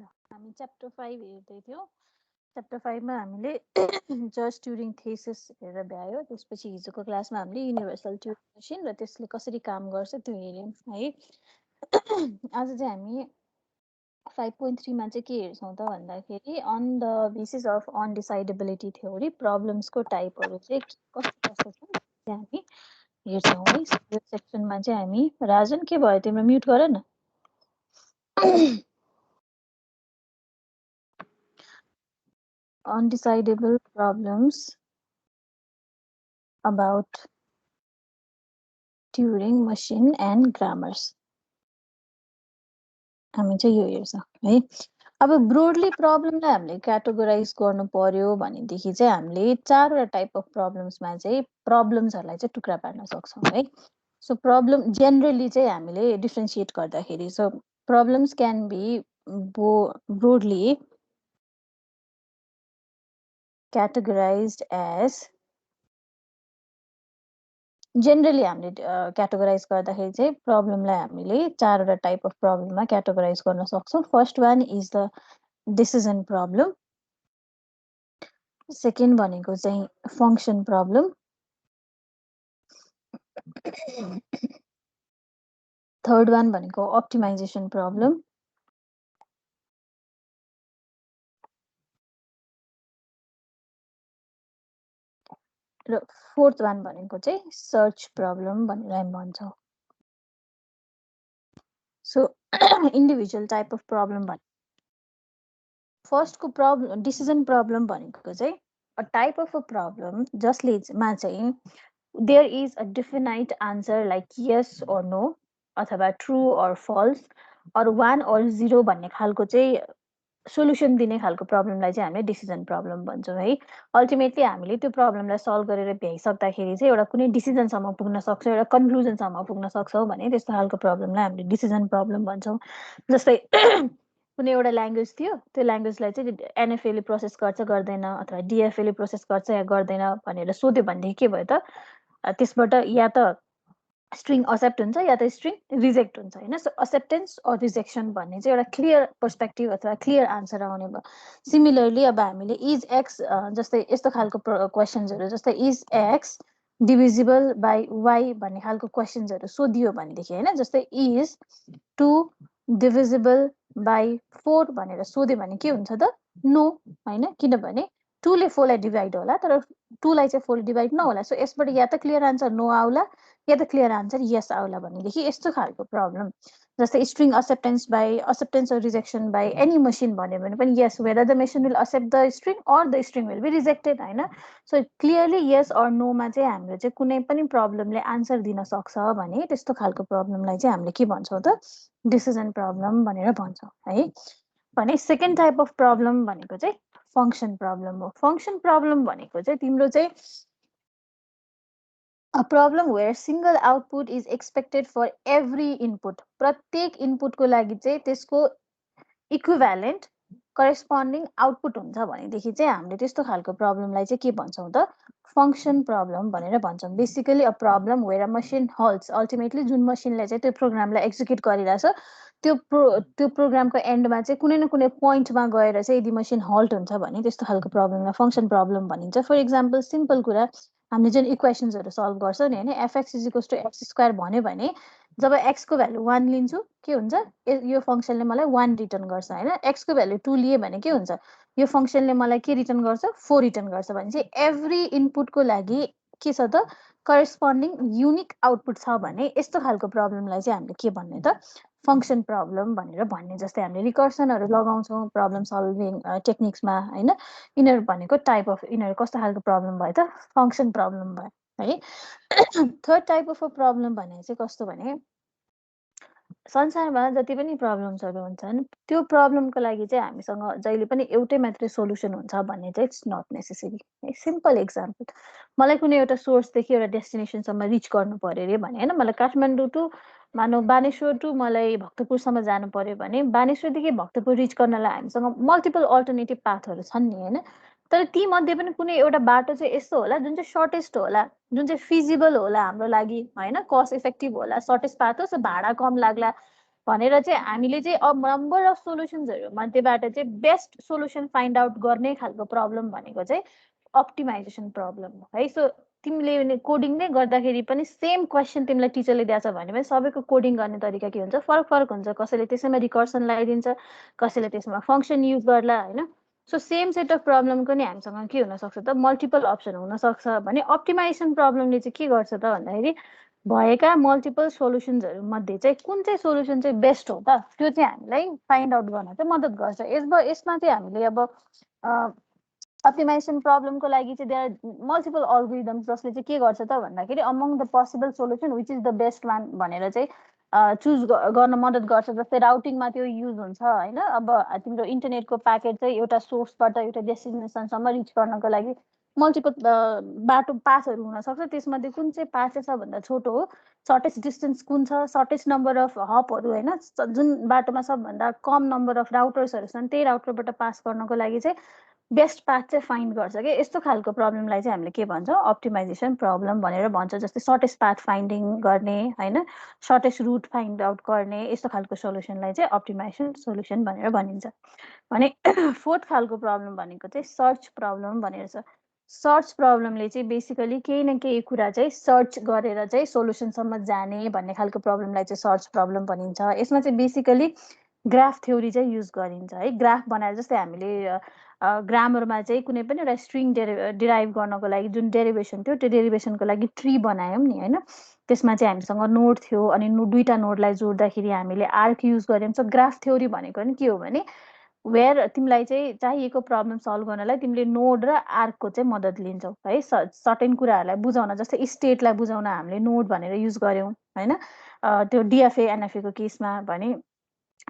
हामी च्याप्टर 5 हेर्दै थियौँ। च्याप्टर 5 मा हामीले जर्ज ट्युरिङ थेसिस हेरेर भ्यायो। त्यसपछि हिजोको क्लासमा हामीले युनिभर्सल ट्युरिङ मसिन र त्यसले कसरी काम गर्छ त्यो हेर्यौँ है। आज चाहिँ हामी 5.3 मा चाहिँ के हेर्छौँ त भन्दाखेरि on the basis of undecidability theory प्रब्लम्सको टाइपहरू चाहिँ कस्तो कस्तो छन् त्यो हामी हेर्छौँ है। यो सेक्सनमा चाहिँ हामी राजन के भयो तिम्रो म्युट गर न। Undecidable problems about Turing machine and grammars. हामी चाहिँ यो हेर्छौँ है। अब ब्रोडली प्रब्लमलाई हामीले क्याटेगोराइज गर्नु पर्यो भनेदेखि चाहिँ हामीले चारवटा टाइप अफ प्रब्लम्समा चाहिँ प्रब्लम्सहरूलाई चाहिँ टुक्रा पार्न सक्छौँ है। सो प्रब्लम जेनरली चाहिँ हामीले डिफ्रेन्सिएट गर्दाखेरि so problems can be broadly categorized as generally हामीले क्याटेगोराइज गर्दाखेरि चाहिँ प्रब्लमलाई हामीले चारवटा टाइप अफ प्रब्लममा क्याटेगोराइज गर्न सक्छौँ। First one is the decision problem, second भनेको चाहिँ फङ्सन प्रब्लम, थर्ड वान भनेको अप्टिमाइजेसन प्रब्लम, र फोर्थ वान भनेको चाहिँ सर्च प्रब्लम भनेर हामी भन्छौँ। So individual type of problem भने फर्स्टको प्रब्लम डिसिजन प्रब्लम भनेको चाहिँ a type of a problem जसले मा चाहिँ there is a definite answer like yes or no अथवा true or false or one or zero भन्ने खालको चाहिँ सोल्युसन दिने खालको प्रब्लमलाई चाहिँ हामीले डिसिजन प्रब्लम भन्छौँ है। अल्टिमेटली हामीले त्यो प्रब्लमलाई सल्भ गरेर भ्याइसक्दाखेरि चाहिँ एउटा कुनै डिसिजनसम्म पुग्न सक्छौँ, एउटा कन्क्लुजनसम्म पुग्न सक्छौँ भने त्यस्तो खालको प्रब्लमलाई हामीले डिसिजन प्रब्लम भन्छौँ। जस्तै कुनै एउटा ल्याङ्ग्वेज थियो, त्यो ल्याङ्ग्वेजलाई चाहिँ एनएफएले प्रोसेस गर्छ गर्दैन अथवा डिएफएले प्रोसेस गर्छ या गर्दैन भनेर सोध्यो भनेदेखि के भयो त त्यसबाट या त स्ट्रिङ एक्सेप्ट हुन्छ या त स्ट्रिङ रिजेक्ट हुन्छ होइन। सो एक्सेप्टेन्स अर रिजेक्सन भन्ने चाहिँ एउटा क्लियर पर्सपेक्टिभ अथवा क्लियर आन्सर आउने भयो। सिमिलरली अब हामीले इज एक्स जस्तै यस्तो खालको क्वेसन्सहरू जस्तै is x divisible by y भन्ने खालको क्वेसन्सहरू सोधियो भनेदेखि होइन, जस्तै इज 2 डिभिजिबल बाई 4 भनेर सोध्यो भने के हुन्छ त नो होइन, किनभने 2ले 4लाई डिभाइड होला तर 2लाई चाहिँ 4ले डिभाइड नहोला। सो यसबाट या त क्लियर आन्सर नो आउला या त क्लियर आन्सर यस आउला भनेदेखि यस्तो खालको प्रब्लम। जस्तै string acceptance or rejection by any machine भन्यो भने पनि yes whether the machine will accept the string or the string will be rejected होइन। सो क्लियरली यस अर नोमा चाहिँ हामीले चाहिँ कुनै पनि प्रब्लमले आन्सर दिन सक्छ भने त्यस्तो खालको प्रब्लमलाई चाहिँ हामीले के भन्छौँ त डिसिजन प्रब्लम भनेर भन्छौँ है। भने सेकेन्ड टाइप अफ प्रब्लम भनेको चाहिँ फङ्सन प्रब्लम हो। फङ्सन प्रब्लम भनेको चाहिँ तिम्रो चाहिँ A problem where single output is expected for every input. प्रत्येक इनपुटको लागि चाहिँ त्यसको इक्विभ्यालेन्ट करेस्पोन्डिङ आउटपुट हुन्छ भनेदेखि चाहिँ हामीले त्यस्तो खालको प्रब्लमलाई चाहिँ के भन्छौँ त फङ्सन प्रब्लम भनेर भन्छौँ। Basically a problem where a machine halts, ultimately जुन मसिनले चाहिँ त्यो प्रोग्रामलाई एक्जिक्युट गरिरहेछ त्यो प्रोग्रामको एन्डमा चाहिँ कुनै न कुनै पोइन्टमा गएर चाहिँ यदि मसिन हल्ट हुन्छ भने त्यस्तो खालको प्रब्लमलाई फङ्सन प्रब्लम भनिन्छ। फर इक्जाम्पल सिम्पल कुरा हामीले जुन इक्वेसन्सहरू सल्भ गर्छौँ नि होइन, f x is equals to x square भन्यो भने जब एक्सको भ्यालु 1 लिन्छु के हुन्छ यो फङ्सनले मलाई 1 रिटर्न गर्छ होइन। एक्सको भ्यालु 2 लिए भने के हुन्छ यो फङ्सनले मलाई के रिटर्न गर्छ 4 रिटर्न गर्छ भने चाहिँ एभ्री इनपुटको लागि के छ त करेस्पोन्डिङ युनिक आउटपुट छ भने यस्तो खालको प्रब्लमलाई चाहिँ हामीले के भन्ने त फङ्सन प्रब्लम भनेर भन्ने। जस्तै हामीले रिकर्सनहरू लगाउँछौँ प्रब्लम सल्भिङ टेक्निक्समा होइन, यिनीहरू भनेको टाइप अफ यिनीहरू कस्तो खालको प्रब्लम भयो त फङ्सन प्रब्लम भयो है। Third type of a problem भने चाहिँ कस्तो भने संसारमा जति पनि प्रब्लम्सहरू हुन्छन् त्यो प्रब्लमको लागि चाहिँ हामीसँग जहिले पनि एउटै मात्रै सोल्युसन हुन्छ भन्ने चाहिँ इट्स नट नेसेसरी है। सिम्पल एक्जाम्पल, मलाई कुनै एउटा सोर्सदेखि एउटा डेस्टिनेसनसम्म रिच गर्नु पर्यो अरे भने होइन, मलाई काठमाडौँ टु मानव बानेश्वर टु मलाई भक्तपुरसम्म जानु पर्यो भने बानेश्वरदेखि भक्तपुर रिच गर्नलाई हामीसँग मल्टिपल अल्टरनेटिभ पाथहरू छन् नि होइन। तर ती मध्ये पनि कुनै एउटा बाटो चाहिँ यस्तो होला जुन चाहिँ सर्टेस्ट होला, जुन चाहिँ फिजिबल होला हाम्रो लागि होइन, कस्ट इफेक्टिभ होला, सर्टेस्ट पाथ हो, सो भाडा कम लाग्ला भनेर चाहिँ हामीले चाहिँ अब नम्बर अफ सोल्युसन्सहरू मध्येबाट चाहिँ बेस्ट सोल्युसन फाइन्ड आउट गर्ने खालको प्रब्लम भनेको चाहिँ अप्टिमाइजेसन प्रब्लम हो है। सो तिमीले कोडिङ नै गर्दाखेरि पनि सेम क्वेसन तिमीलाई टिचरले दिएछ भने पनि सबैको कोडिङ गर्ने तरिका के हुन्छ, फरक फरक हुन्छ। कसैले त्यसैमा रिकर्सन लगाइदिन्छ, कसैले त्यसमा फङ्सन युज गर्ला होइन। सो सेम सेट अफ प्रब्लमको नि हामीसँग के हुनसक्छ त, मल्टिपल अप्सन हुनसक्छ। भने अप्टिमाइजेसन प्रब्लमले चाहिँ के गर्छ त भन्दाखेरि भएका मल्टिपल सोल्युसन्सहरू मध्ये चाहिँ कुन चाहिँ सोल्युसन चाहिँ बेस्ट हो त त्यो चाहिँ हामीलाई फाइन्ड आउट गर्न चाहिँ मद्दत गर्छ। यसमा चाहिँ हामीले अब अप्टिमाइजेसन प्रब्लमको लागि चाहिँ देयर मल्टिपल अल्गोरिदम्स जसले चाहिँ के गर्छ त भन्दाखेरि among the possible solution which is the best one भनेर चाहिँ चुज गर्न मद्दत गर्छ। जस्तै राउटिङमा त्यो युज हुन्छ होइन। अब तिम्रो इन्टरनेटको प्याकेट चाहिँ एउटा सोर्सबाट एउटा डेस्टिनेसनसम्म रिच गर्नको लागि मल्टिपल बाटो पासहरू हुनसक्छ। त्यसमध्ये कुन चाहिँ पास चाहिँ सबभन्दा छोटो हो, सर्टेस्ट डिस्टेन्स कुन छ, सर्टेस्ट नम्बर अफ हपहरू होइन, जुन बाटोमा सबभन्दा कम नम्बर अफ राउटर्सहरू छन् त्यही राउटरबाट पास गर्नको लागि चाहिँ बेस्ट पाथ चाहिँ फाइन्ड गर्छ कि। यस्तो खालको प्रब्लमलाई चाहिँ हामीले के भन्छौँ, अप्टिमाइजेसन प्रब्लम भनेर भन्छ। जस्तै सर्टेस्ट पाथ फाइन्डिङ गर्ने होइन, सर्टेस्ट रुट फाइन्ड आउट गर्ने, यस्तो खालको सोल्युसनलाई चाहिँ अप्टिमाइजेसन सोल्युसन भनेर भनिन्छ। भने फोर्थ खालको प्रब्लम भनेको चाहिँ सर्च प्रब्लम भनेर छ। सर्च प्रब्लमले चाहिँ बेसिकली केही न केही कुरा चाहिँ सर्च गरेर चाहिँ सोल्युसनसम्म जाने भन्ने खालको प्रब्लमलाई चाहिँ सर्च प्रब्लम भनिन्छ। यसमा चाहिँ बेसिकली ग्राफ थ्योरी चाहिँ युज गरिन्छ है। ग्राफ बनाएर जस्तै हामीले ग्रामरमा चाहिँ कुनै पनि एउटा स्ट्रिङ डिराइभ गर्नको लागि जुन डेरिभेसन थियो त्यो डेरिभेसनको लागि ट्री बनायौँ नि होइन। त्यसमा चाहिँ हामीसँग नोड थियो अनि दुईवटा नोडलाई जोड्दाखेरि हामीले आर्क युज गऱ्यौँ। सो ग्राफ थ्योरी भनेको नि के हो भने वेयर तिमीलाई चाहिँ चाहिएको प्रब्लम सल्भ गर्नलाई तिमीले नोड र आर्कको चाहिँ मद्दत लिन्छौ है। सर्टेन कुराहरूलाई बुझाउन, जस्तै स्टेटलाई बुझाउन हामीले नोड भनेर युज गऱ्यौँ होइन। त्यो डिएफए एनएफएको केसमा भने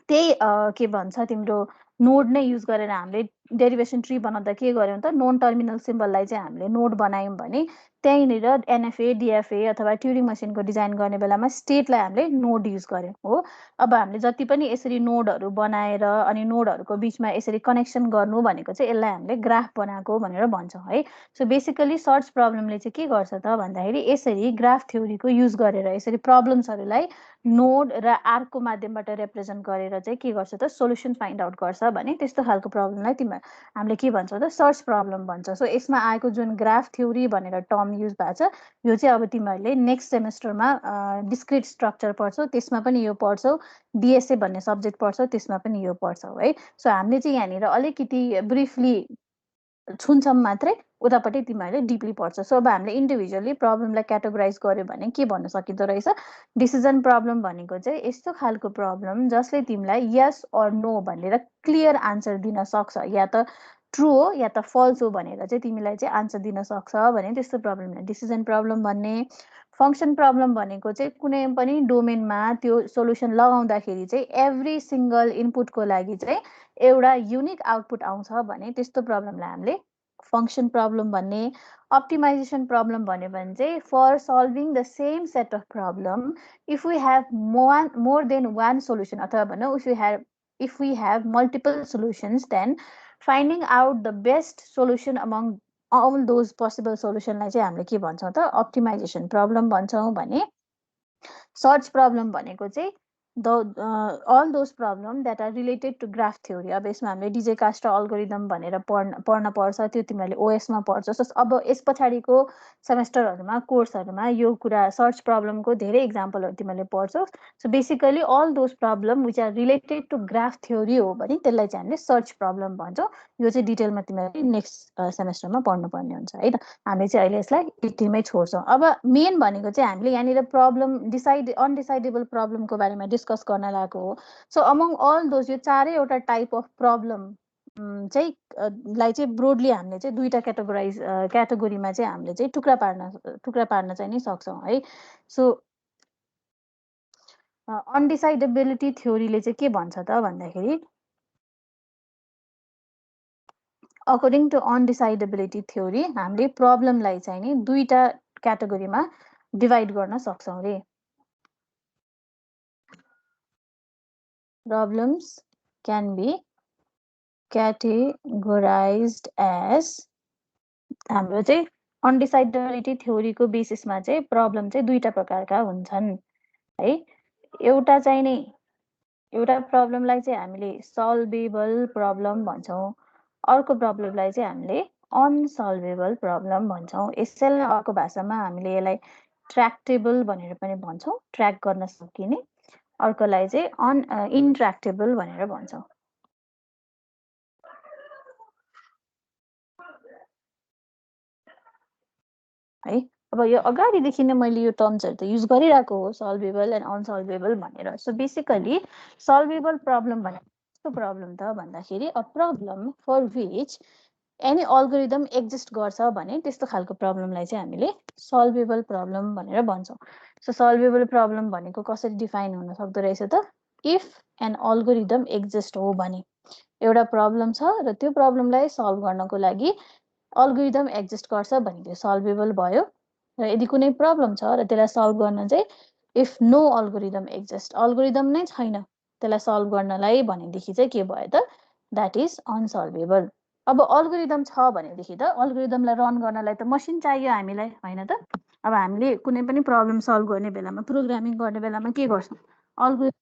त्यही के भन्छ तिम्रो नोड नै युज गरेर हामीले डेरिभेसन ट्री बनाउँदा के गर्यौँ त, नोन टर्मिनल सिम्बललाई चाहिँ हामीले नोड बनायौँ भने त्यहीँनिर एनएफए डिएफए अथवा ट्युरिङ मसिनको डिजाइन गर्ने बेलामा स्टेटलाई हामीले नोड युज गऱ्यौँ हो। अब हामीले जति पनि यसरी नोडहरू बनाएर अनि नोडहरूको बिचमा यसरी कनेक्सन गर्नु भनेको चाहिँ यसलाई हामीले ग्राफ बनाएको भनेर भन्छौँ है। सो बेसिकली सर्च प्रब्लमले चाहिँ के गर्छ त भन्दाखेरि यसरी ग्राफ थ्योरीको युज गरेर यसरी प्रब्लम्सहरूलाई नोड र आर्कको माध्यमबाट रिप्रेजेन्ट गरेर चाहिँ के गर्छ त, सोल्युसन फाइन्ड आउट गर्छ भने त्यस्तो खालको प्रब्लमलाई हामीले के भन्छौँ त, सर्च प्रब्लम भन्छ। सो यसमा आएको जुन ग्राफ थ्योरी भनेर टर्म युज भएको छ यो चाहिँ अब तिमीहरूले नेक्स्ट सेमेस्टरमा डिस्क्रिट स्ट्रक्चर पढ्छौ, त्यसमा पनि यो पढ्छौ। डिएसए भन्ने सब्जेक्ट पढ्छौ त्यसमा पनि यो पढ्छौ है। सो हामीले चाहिँ यहाँनिर अलिकति ब्रिफली छुन्छौँ मात्रै, उतापट्टि तिमीहरूले डिपली पढ्छ। सो अब हामीले इन्डिभिजुअली प्रब्लमलाई क्याटेगोराइज गर्यो भने के भन्न सकिँदो रहेछ, डिसिजन प्रब्लम भनेको चाहिँ यस्तो खालको प्रब्लम जसले तिमीलाई यस अर नो भनेर क्लियर आन्सर दिन सक्छ, या त ट्रु हो या त फल्स हो भनेर चाहिँ तिमीलाई चाहिँ आन्सर दिन सक्छ भने त्यस्तो प्रब्लमलाई डिसिजन प्रब्लम भन्ने। फङ्सन प्रब्लम भनेको चाहिँ कुनै पनि डोमेनमा त्यो सोल्युसन लगाउँदाखेरि चाहिँ एभ्री सिङ्गल इनपुटको लागि चाहिँ एउटा युनिक आउटपुट आउँछ भने त्यस्तो प्रब्लमलाई हामीले फङ्सन प्रब्लम भन्ने। अप्टिमाइजेसन प्रब्लम भन्यो भने चाहिँ for solving the same set of problem if we have more than one solution, अथवा भनौँ if we have multiple solutions then finding out the best solution among all those possible सोल्युसनलाई चाहिँ हामीले के भन्छौँ त, अप्टिमाइजेसन प्रब्लम भन्छौँ भने। सर्च प्रब्लम भनेको चाहिँ all those problem that are related to graph theory. अब यसमा हामीले डिजे कास्टर अल्गोरिदम भनेर पढ्न पर्छ, त्यो तिमीहरूले ओएसमा पढ्छौ। सो अब यस पछाडिको सेमेस्टरहरूमा कोर्सहरूमा यो कुरा सर्च प्रब्लमको धेरै इक्जाम्पलहरू तिमीहरूले पढ्छौ। So basically all those problem which are related to graph theory हो भने त्यसलाई चाहिँ हामीले सर्च प्रब्लम भन्छौँ। यो चाहिँ डिटेलमा तिमीहरूले नेक्स्ट सेमेस्टरमा पढ्नुपर्ने हुन्छ है त। हामीले चाहिँ अहिले यसलाई यतिमै छोड्छौँ। अब मेन भनेको चाहिँ हामीले यहाँनिर प्रब्लम अनडिसाइडेबल प्रब्लमको बारेमा डिस्कस गर्न लागेको हो। सो अमङ अल दोज यो चारैवटा टाइप अफ प्रब्लम चाहिँ लाई चाहिँ ब्रोडली हामीले चाहिँ दुईवटा क्याटेगोरीमा चाहिँ हामीले चाहिँ टुक्रा पार्न चाहिँ नि सक्छौँ है। सो अनडिसाइडेबिलिटी थ्योरीले चाहिँ के भन्छ त भन्दाखेरि, अकर्डिङ टु अनडिसाइडेबिलिटी थ्योरी हामीले प्रब्लमलाई चाहिँ नि दुईवटा क्याटेगोरीमा डिभाइड गर्न सक्छौँ रे। Problems can be categorized as, हाम्रो चाहिँ अनडिसाइडेबिलिटी थ्योरीको बेसिसमा चाहिँ प्रब्लम चाहिँ दुईवटा प्रकारका हुन्छन् है। एउटा चाहिँ नि एउटा प्रब्लमलाई चाहिँ हामीले सल्भेबल प्रब्लम भन्छौँ, अर्को प्रब्लमलाई चाहिँ हामीले अनसल्भेबल प्रब्लम भन्छौँ। यसैलाई अर्को भाषामा हामीले यसलाई ट्र्याक्टेबल भनेर पनि भन्छौँ, ट्र्याक गर्न सकिने। अर्कोलाई चाहिँ इन्ट्र्याक्टेबल भनेर भन्छौँ। है, अब यो अगाडिदेखि नै मैले यो टर्म्सहरू त युज गरिरहेको हो, सल्भेबल एन्ड अनसल्भेबल भनेर। सो बेसिकली सल्भेबल प्रब्लम भनेको कस्तो प्रब्लम त भन्दाखेरि a problem for which any algorithm exist गर्छ भने त्यस्तो खालको प्रब्लमलाई चाहिँ हामीले सल्भेबल प्रब्लम भनेर भन्छौँ। सो सल्भेबल प्रब्लम भनेको कसरी डिफाइन हुन सक्दो रहेछ त, इफ एन अल्गोरिदम एक्जिस्ट हो भने एउटा प्रब्लम छ र त्यो प्रब्लमलाई सल्भ गर्नको लागि अल्गोरिदम एक्जिस्ट गर्छ भने त्यो सल्भेबल भयो। र यदि कुनै प्रब्लम छ र त्यसलाई सल्भ गर्न चाहिँ if no algorithm exist, algorithm नै छैन त्यसलाई सल्भ गर्नलाई भनेदेखि चाहिँ के भयो त, द्याट इज अनसल्भेबल। अब अल्गोरिदम छ भनेदेखि त अल्गोरिदमलाई रन गर्नलाई त मसिन चाहियो हामीलाई, होइन त। अब हामीले कुनै पनि प्रब्लम सल्भ गर्ने बेलामा, प्रोग्रामिङ गर्ने बेलामा के गर्छौँ, अल्गोरिदमलाई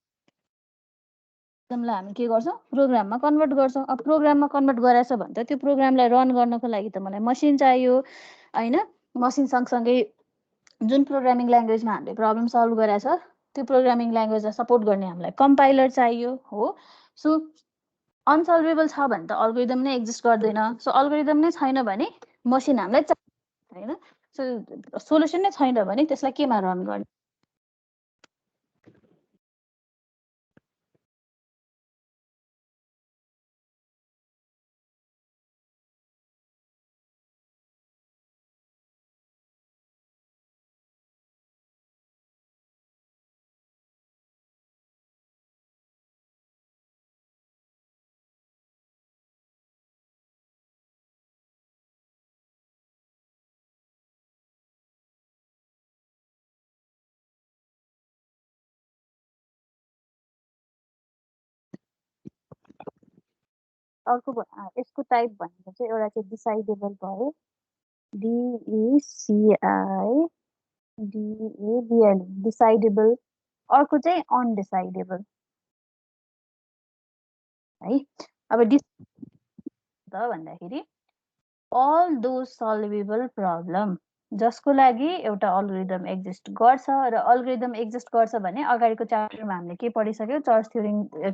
हामी के गर्छौँ, प्रोग्राममा कन्भर्ट गर्छौँ। अब प्रोग्राममा कन्भर्ट गराएछ भने त त्यो प्रोग्रामलाई रन गर्नको लागि त मलाई मसिन चाहियो, होइन। मसिन सँगसँगै जुन प्रोग्रामिङ ल्याङ्ग्वेजमा हामीले प्रब्लम सल्भ गराएछ त्यो प्रोग्रामिङ ल्याङ्ग्वेजलाई सपोर्ट गर्ने हामीलाई कम्पाइलर चाहियो, हो। सो अनसल्भेबल छ भने त अल्गोरिदम नै एक्जिस्ट गर्दैन। सो अल्गोरिदम नै छैन भने मसिन हामीलाई चाहियो, होइन। सो सोल्युसन नै छैन भने त्यसलाई केमा रन गर्ने। अर्को यसको टाइप भनेको चाहिँ एउटा चाहिँ डिसाइडेबल भयो, डिइसिआई डिएबिएल, डिसाइडेबल। अर्को चाहिँ अनडिसाइडेबल, है। अब त भन्दाखेरि अल दोज सल्भेबल प्रब्लम जसको लागि एउटा अल्गोरिदम एक्जिस्ट गर्छ, र अल्गोरिदम एक्जिस्ट गर्छ भने अगाडिको च्याप्टरमा हामीले के पढिसक्यौँ, चर्च थ्योरी।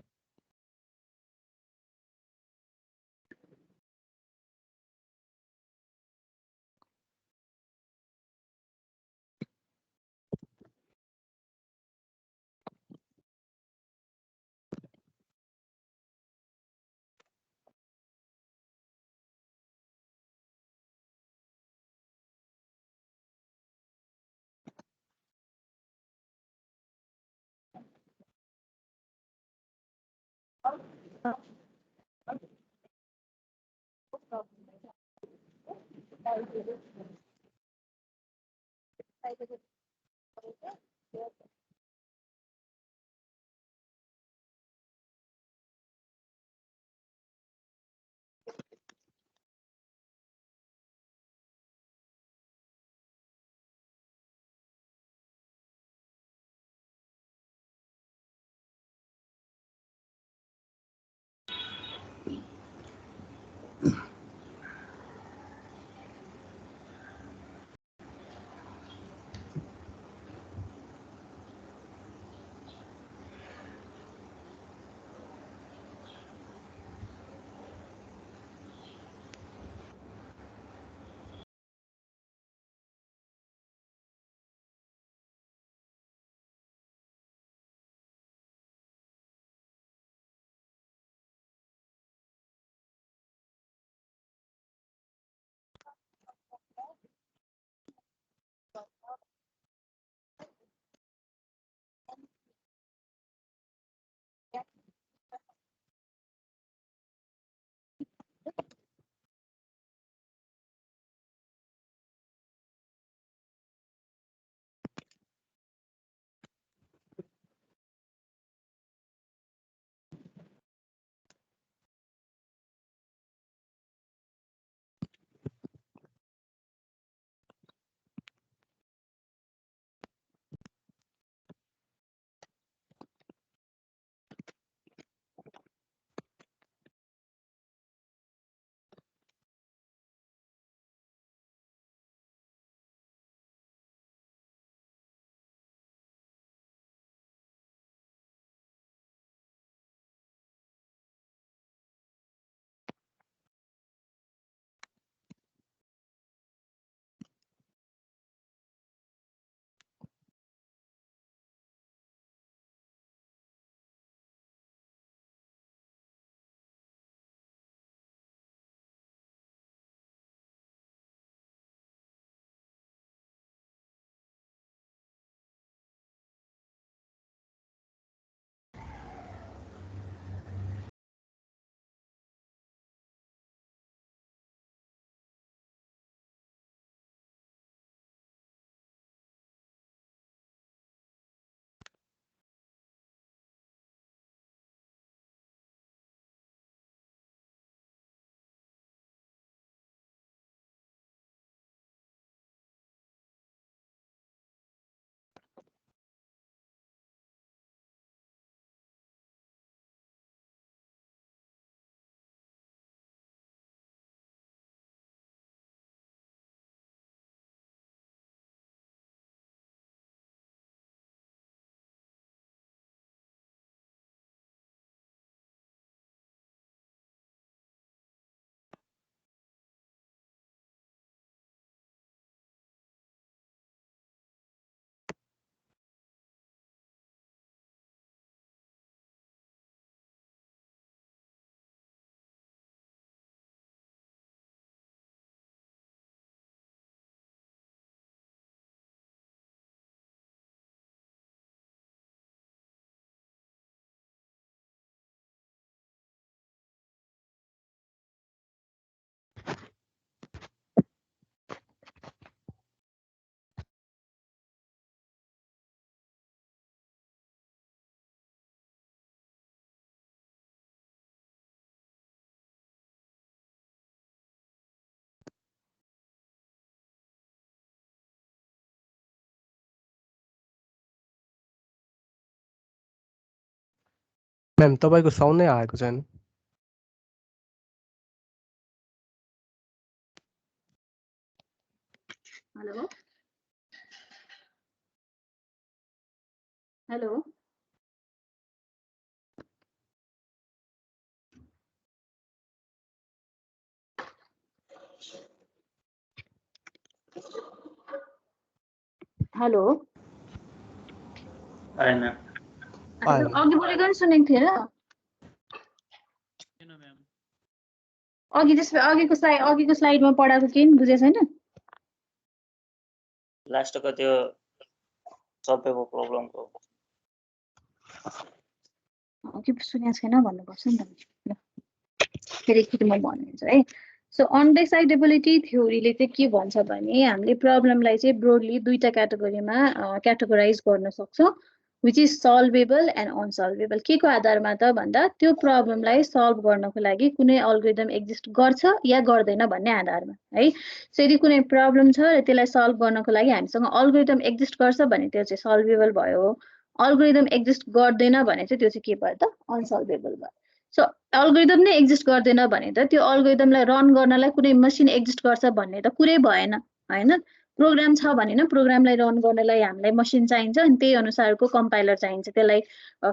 म्याम तपाईको साउन्ड नै आएको छैन। हेलो हेलो हेलो आएन अघि बोलेको नि सुनेको थिएन अघि त्यसमा अघिको स्लाइडमा पढाएको केही पनि बुझेको छैन लास्टको त्यो सबैको प्रब्लमको के सुनेको छैन भन्नुपर्छ नि त ल फेरि एकचोटि म भनिदिन्छु है सो अनडिसाइडेबिलिटी थ्योरीले चाहिँ के भन्छ भने हामीले प्रब्लमलाई चाहिँ ब्रोडली दुईटा क्याटेगोरीमा क्याटेगोराइज गर्न सक्छौँ विच इज सल्भेबल एन्ड अनसल्भेबल के को आधारमा त भन्दा त्यो प्रब्लमलाई सल्भ गर्नको लागि कुनै अल्गोरिदम एक्जिस्ट गर्छ या गर्दैन भन्ने आधारमा है सो यदि कुनै प्रब्लम छ र त्यसलाई सल्भ गर्नको लागि हामीसँग अल्गोरिदम एक्जिस्ट गर्छ भने त्यो चाहिँ सल्भेबल भयो अल्गोरिदम एक्जिस्ट गर्दैन भने चाहिँ त्यो चाहिँ के भयो त अनसल्भेबल भयो सो अल्गोरिदम नै एक्जिस्ट गर्दैन भने त त्यो अल्गोरिदमलाई रन गर्नलाई कुनै मसिन एक्जिस्ट गर्छ भन्ने त कुरै भएन हैन प्रोग्राम छ भने न प्रोग्रामलाई रन गर्नलाई हामीलाई मसिन चाहिन्छ अनि त्यही अनुसारको कम्पाइलर चाहिन्छ त्यसलाई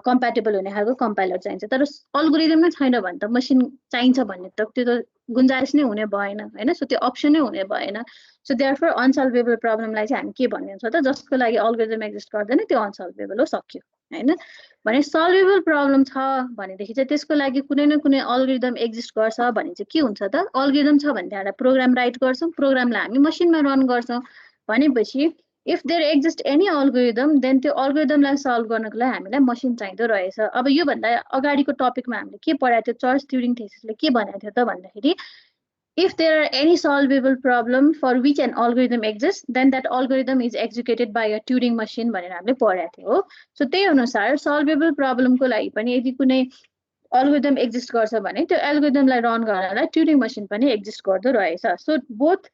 कम्प्याटेबल हुने खालको कम्पाइलर चाहिन्छ तर अल्गोरिदम नै छैन भने त मसिन चाहिन्छ भन्ने त त्यो त गुन्जाइस नै हुने भएन हैन सो त्यो अप्सन नै हुने भएन सो देयरफोर अनसल्भेबल प्रब्लमलाई चाहिँ हामी के भनिन्छ त जसको लागि अल्गोरिदम एक्जिस्ट गर्दैन त्यो अनसल्भेबल हो सक्यो हैन भने सल्भेबल प्रब्लम छ भनेदेखि चाहिँ त्यसको लागि कुनै न कुनै अल्गोरिदम एक्जिस्ट गर्छ भने चाहिँ के हुन्छ त अल्गोरिदम छ भने त्यहाँ एउटा प्रोग्राम राइट गर्छौँ प्रोग्रामलाई हामी मसिनमा रन गर्छौँ भनेपछि if there exist any algorithm then त्यो अल्गोरिदमलाई सल्भ गर्नको लागि हामीलाई मसिन चाहिँदो रहेछ अब योभन्दा अगाडिको टपिकमा हामीले के पढाएको थियो चार्ल्स ट्युरिङ थेसिसले के भनेको थियो त भन्दाखेरि if there are any solvable problem for which an algorithm exists then that algorithm is executed by a Turing machine भनेर हामीले पढाएको थियो हो सो त्यही अनुसार solvable problem को लागि पनि यदि कुनै algorithm exist गर्छ भने त्यो algorithm लाई रन गर्नलाई Turing machine पनि exist गर्दो रहेछ सो both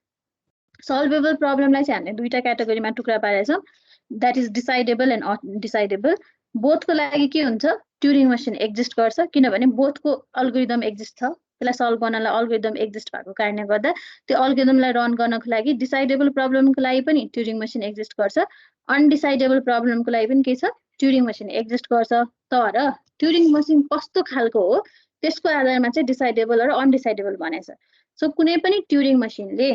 solvable problem लाई चाहिँ हामीले दुईटा क्याटेगोरीमा टुक्रा पारेछौँ that is decidable and undecidable both को लागि के हुन्छ Turing machine exist गर्छ किनभने both को algorithm exist छ त्यसलाई सल्भ गर्नलाई अल्गोरिदम एक्जिस्ट भएको कारणले गर्दा त्यो अल्गोरिदमलाई रन गर्नको लागि डिसाइडेबल प्रब्लमको लागि पनि ट्युरिङ मसिन एक्जिस्ट गर्छ अनडिसाइडेबल प्रब्लमको लागि पनि के छ ट्युरिङ मसिन एक्जिस्ट गर्छ तर ट्युरिङ मसिन कस्तो खालको हो त्यसको आधारमा चाहिँ डिसाइडेबल र अनडिसाइडेबल भनेछ सो कुनै पनि ट्युरिङ मसिनले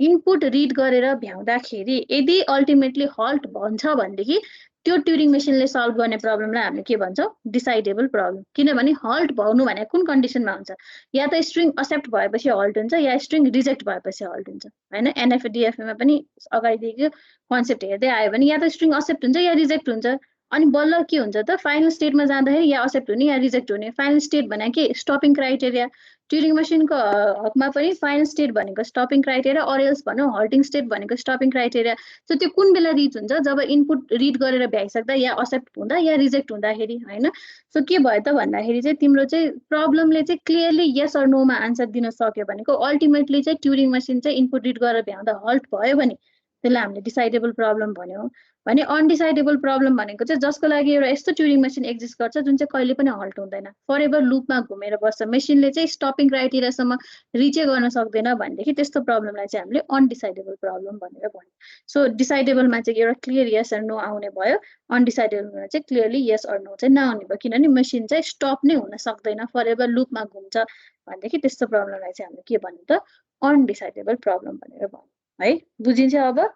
इनपुट रिड गरेर भ्याउँदाखेरि यदि अल्टिमेटली हल्ट भन्छ भनेदेखि त्यो ट्युरिङ मेसिनले सल्भ गर्ने प्रब्लमलाई हामीले के भन्छौँ डिसाइडेबल प्रब्लम किनभने हल्ट भर्नु भनेको कुन कन्डिसनमा हुन्छ या त स्ट्रिङ एक्सेप्ट भएपछि हल्ट हुन्छ या स्ट्रिङ रिजेक्ट भएपछि हल्ट हुन्छ हैन एनएफडीएफमा पनि अगाडिदेखि कन्सेप्ट हेर्दै आयो भने या त स्ट्रिङ एक्सेप्ट हुन्छ या रिजेक्ट हुन्छ अनि बल्ल के हुन्छ त फाइनल स्टेटमा जाँदाखेरि या एक्सेप्ट हुने या रिजेक्ट हुने फाइनल स्टेट भने के स्टपिङ क्राइटेरिया ट्युरिङ मसिनको हकमा पनि फाइनल स्टेट भनेको स्टपिङ क्राइटेरिया अरेल्स भनौँ हल्टिङ स्टेट भनेको स्टपिङ क्राइटेरिया सो त्यो कुन बेला रिच हुन्छ जब इनपुट रिड गरेर भ्याइसक्दा या एक्सेप्ट हुँदा या रिजेक्ट हुँदाखेरि हैन सो के भयो त भन्दाखेरि चाहिँ तिम्रो चाहिँ प्रब्लमले चाहिँ clearly yes or Noma answer दिन सक्यो भनेको अल्टिमेटली चाहिँ ट्युरिङ मसिन चाहिँ इनपुट रिड गरेर भ्याउँदा हल्ट भयो भने त्यसलाई हामीले डिसाइडेबल प्रब्लम भन्यौँ भने अनडिसाइडेबल प्रब्लम भनेको चाहिँ जसको लागि एउटा यस्तो ट्युरिङ मसिन एक्जिस्ट गर्छ जुन चाहिँ कहिले पनि हल्ट हुँदैन फर एभर लुपमा घुमेर बस्छ मेसिनले चाहिँ स्टपिङ क्राइटेरियासम्म रिचै गर्न सक्दैन भनेदेखि त्यस्तो प्रब्लमलाई चाहिँ हामीले अनडिसाइडेबल प्रब्लम भनेर भन्यौँ सो डिसाइडेबलमा चाहिँ एउटा क्लियर यस अर नो आउने भयो अनडिसाइडेबलमा चाहिँ क्लियरली यस अर नो चाहिँ नआउने भयो किनभने मेसिन चाहिँ स्टप नै हुन सक्दैन फर एभर लुपमा घुम्छ भनेदेखि त्यस्तो प्रब्लमलाई चाहिँ हामीले के भन्यौँ त अनडिसाइडेबल प्रब्लम भनेर भन्यौँ है बुझिन्छ अब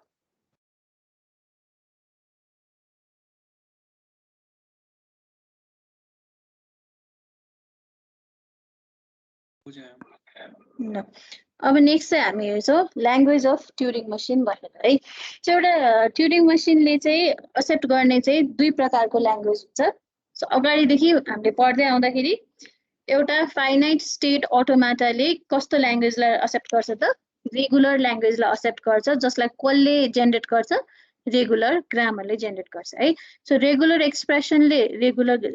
अब नेक्स्ट चाहिँ हामी हेर्छौँ ल्याङ्ग्वेज अफ ट्युरिङ मसिन भनेर है एउटा ट्युरिङ मसिनले चाहिँ एक्सेप्ट गर्ने चाहिँ दुई प्रकारको ल्याङ्ग्वेज हुन्छ सो अगाडिदेखि हामीले पढ्दै आउँदाखेरि एउटा फाइनाइट स्टेट अटोमाटाले कस्तो ल्याङ्ग्वेजलाई एक्सेप्ट गर्छ त रेगुलर ल्याङ्ग्वेजलाई एक्सेप्ट गर्छ जसलाई कसले जेनेरेट गर्छ रेगुलर ग्रामरले जेनेरेट गर्छ है सो रेगुलर एक्सप्रेसनले रेगुलर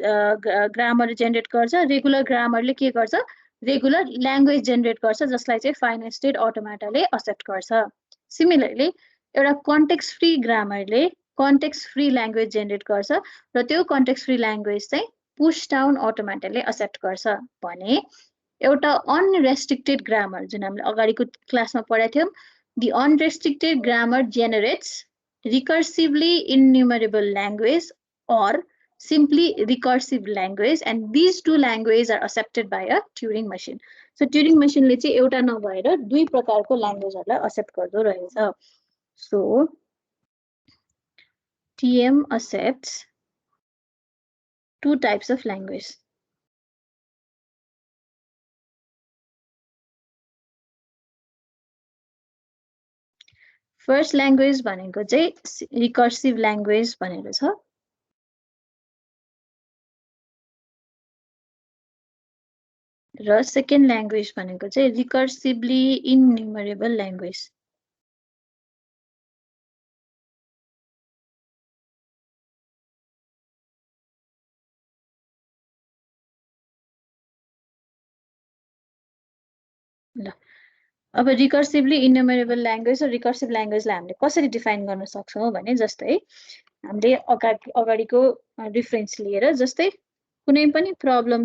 ग्रामर जेनेरेट गर्छ रेगुलर ग्रामरले के गर्छ रेगुलर ल्याङ्ग्वेज जेनेरेट गर्छ जसलाई चाहिँ फाइनाइट स्टेट अटोमाटाले एक्सेप्ट गर्छ सिमिलरली एउटा कन्टेक्स्ट फ्री ग्रामरले कन्टेक्स्ट फ्री ल्याङ्ग्वेज जेनेरेट गर्छ र त्यो कन्टेक्स्ट फ्री ल्याङ्ग्वेज चाहिँ पुश डाउन अटोमेटिकली एक्सेप्ट गर्छ भने एउटा अनरेस्ट्रिक्टेड ग्रामर जुन हामीले अगाडिको क्लासमा पढाएको थियौं the unrestricted grammar generates recursively enumerable language or simply recursive language, and these two languages are accepted by a Turing machine. So Turing machine ले चाहिँ एउटा नभएर दुई प्रकारको ल्याङ्ग्वेजहरुलाई एक्सेप्ट गर्दो रहेछ. So TM accepts two types of language. First language भनेको चाहिँ recursive language भनेको छ. र सेकेन्ड ल्याङ्ग्वेज भनेको चाहिँ रिकर्सिभली इन्युमरेबल ल्याङ्ग्वेज. ल अब रिकर्सिभली इन्युमरेबल ल्याङ्ग्वेज र रिकर्सिभ ल्याङ्ग्वेजलाई हामीले कसरी डिफाइन गर्न सक्छौं भने जस्तै हामीले अगाडिको रिफरेन्स लिएर जस्तै कुनै पनि प्रब्लम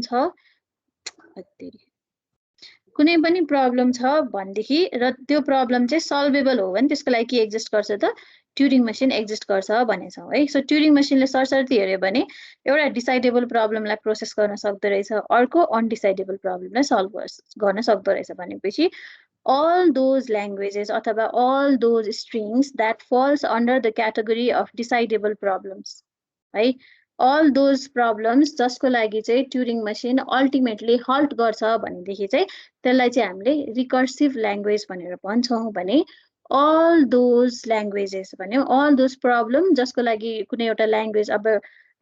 छ भनेदेखि र त्यो प्रब्लम चाहिँ सल्भेबल हो भने त्यसको लागि के एक्जिस्ट गर्छ त ट्युरिङ मसिन एक्जिस्ट गर्छ भनेछौं है. सो ट्युरिङ मसिनले सरसर्ती हेर्यो भने एउटा डिसाइडेबल प्रब्लमलाई प्रोसेस गर्न सक्दो रहेछ, अर्को अनडिसाइडेबल प्रब्लमलाई सल्भ गर्न सक्दो रहेछ भनेपछि all those languages अथवा all those strings that falls under the category of decidable problems, right? All those problems जसको लागि चाहिँ ट्युरिङ मसिन अल्टिमेटली हल्ट गर्छ भनेदेखि चाहिँ त्यसलाई चाहिँ हामीले रिकर्सिभ ल्याङ्ग्वेज भनेर भन्छौं. भने all those languages भन्यो all those problem जसको लागि कुनै एउटा ल्याङ्ग्वेज अब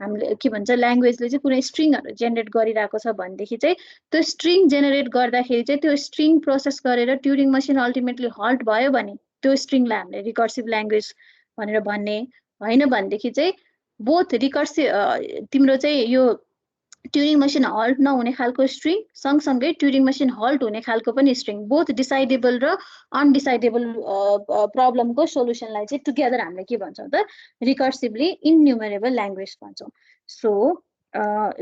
हामीले के भन्छ ल्याङ्ग्वेजले चाहिँ कुनै स्ट्रिङहरु जेनेरेट गरिरहेको छ भनेदेखि चाहिँ त्यो स्ट्रिङ जेनेरेट गर्दाखेरि चाहिँ त्यो स्ट्रिङ प्रोसेस गरेर ट्युरिङ मसिन अल्टिमेटली हल्ट भयो भने त्यो स्ट्रिङलाई हामीले रिकर्सिभ ल्याङ्ग्वेज भनेर भन्ने. हैन भनेदेखि चाहिँ बोथ रिकर्सिभ तिम्रो चाहिँ यो ट्युरिङ मसिन हल्ट नहुने खालको स्ट्रिङ सँगसँगै ट्युरिङ मसिन हल्ट हुने खालको पनि स्ट्रिङ बोथ डिसाइडेबल र अनडिसाइडेबल प्रब्लमको सोलुसनलाई चाहिँ टुगेदर हामीले के भन्छौं त रिकर्सिभली इन्युमरेबल ल्याङ्ग्वेज भन्छौं. सो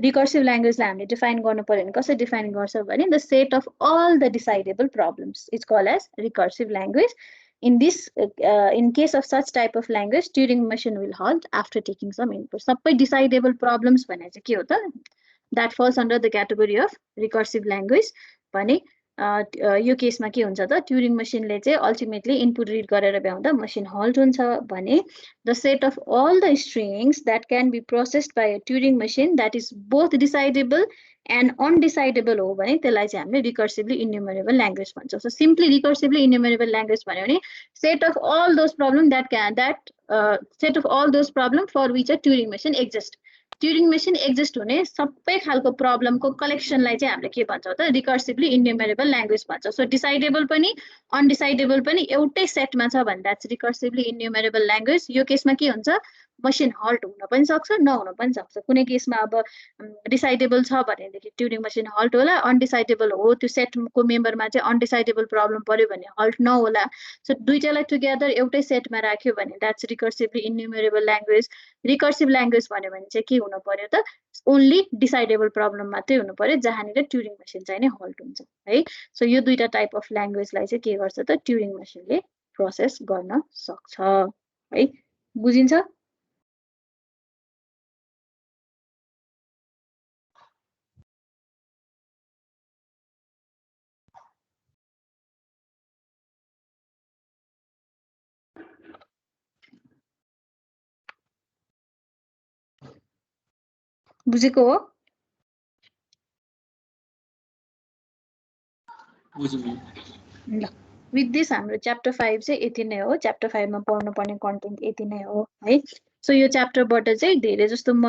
रिकर्सिभ ल्याङ्ग्वेजलाई हामीले डिफाइन गर्नु पर्यो भने कसरी डिफाइन गर्छ भने the set of all the decidable problems is called as recursive language. In this, in case of such type of language, Turing machine will halt after taking some input. सबै decidable problems भने चाहिँ के हो त that falls under the category of recursive language. भने यो केसमा के हुन्छ त ट्युरिङ मसिनले चाहिँ अल्टिमेटली इनपुट रिड गरेर भ्याउँदा मसिन हल्ट हुन्छ भने the set of all the strings that can be processed by a Turing machine that is both decidable and undecidable हो भने त्यसलाई चाहिँ हामीले रिकर्सिभली इन्युमरेबल ल्याङ्ग्वेज भन्छौं. सो सिम्पली रिकर्सिभली इन्युमरेबल ल्याङ्ग्वेज भन्यो भने set of all those problem set of all those problem for which a Turing machine exists. Turing machine exist हुने सबै खालको प्रब्लमको कलेक्सनलाई चाहिँ हामीले के भन्छौं त रिकर्सिभली इन्युमरेबल ल्याङ्ग्वेज भन्छौं. सो डिसाइडेबल पनि अनडिसाइडेबल पनि एउटै सेटमा छ भने द्याट्स रिकर्सिभली इन्युमरेबल ल्याङ्ग्वेज. यो केसमा के हुन्छ मसिन हल्ट हुन पनि सक्छ नहुन पनि सक्छ. कुनै केसमा अब डिसाइडेबल छ भनेदेखि ट्युरिङ मसिन हल्ट होला, अनडिसाइडेबल हो त्यो सेटको मेम्बरमा चाहिँ अनडिसाइडेबल प्रब्लम पर्यो भने हल्ट नहोला. सो दुईटालाई टुगेदर एउटै सेटमा राख्यो भने that's रिकर्सिभली enumerable language. Recursive language भन्यो भने चाहिँ के हुनु पर्यो त ओन्ली डिसाइडेबल प्रब्लम मात्रै हुनु पर्यो जहाँनिर ट्युरिङ मसिन चाहिँ नै हल्ट हुन्छ है. सो यो दुईटा टाइप अफ ल्याङ्ग्वेजलाई चाहिँ के गर्छ त ट्युरिङ मसिनले प्रोसेस गर्न सक्छ है. बुझिन्छ? बुझेको हो? ल विथ दिस हाम्रो च्याप्टर 5 चाहिँ यति नै हो. च्याप्टर 5 मा पढ्नुपर्ने कन्टेन्ट यति नै हो है. सो यो च्याप्टरबाट चाहिँ धेरै जस्तो म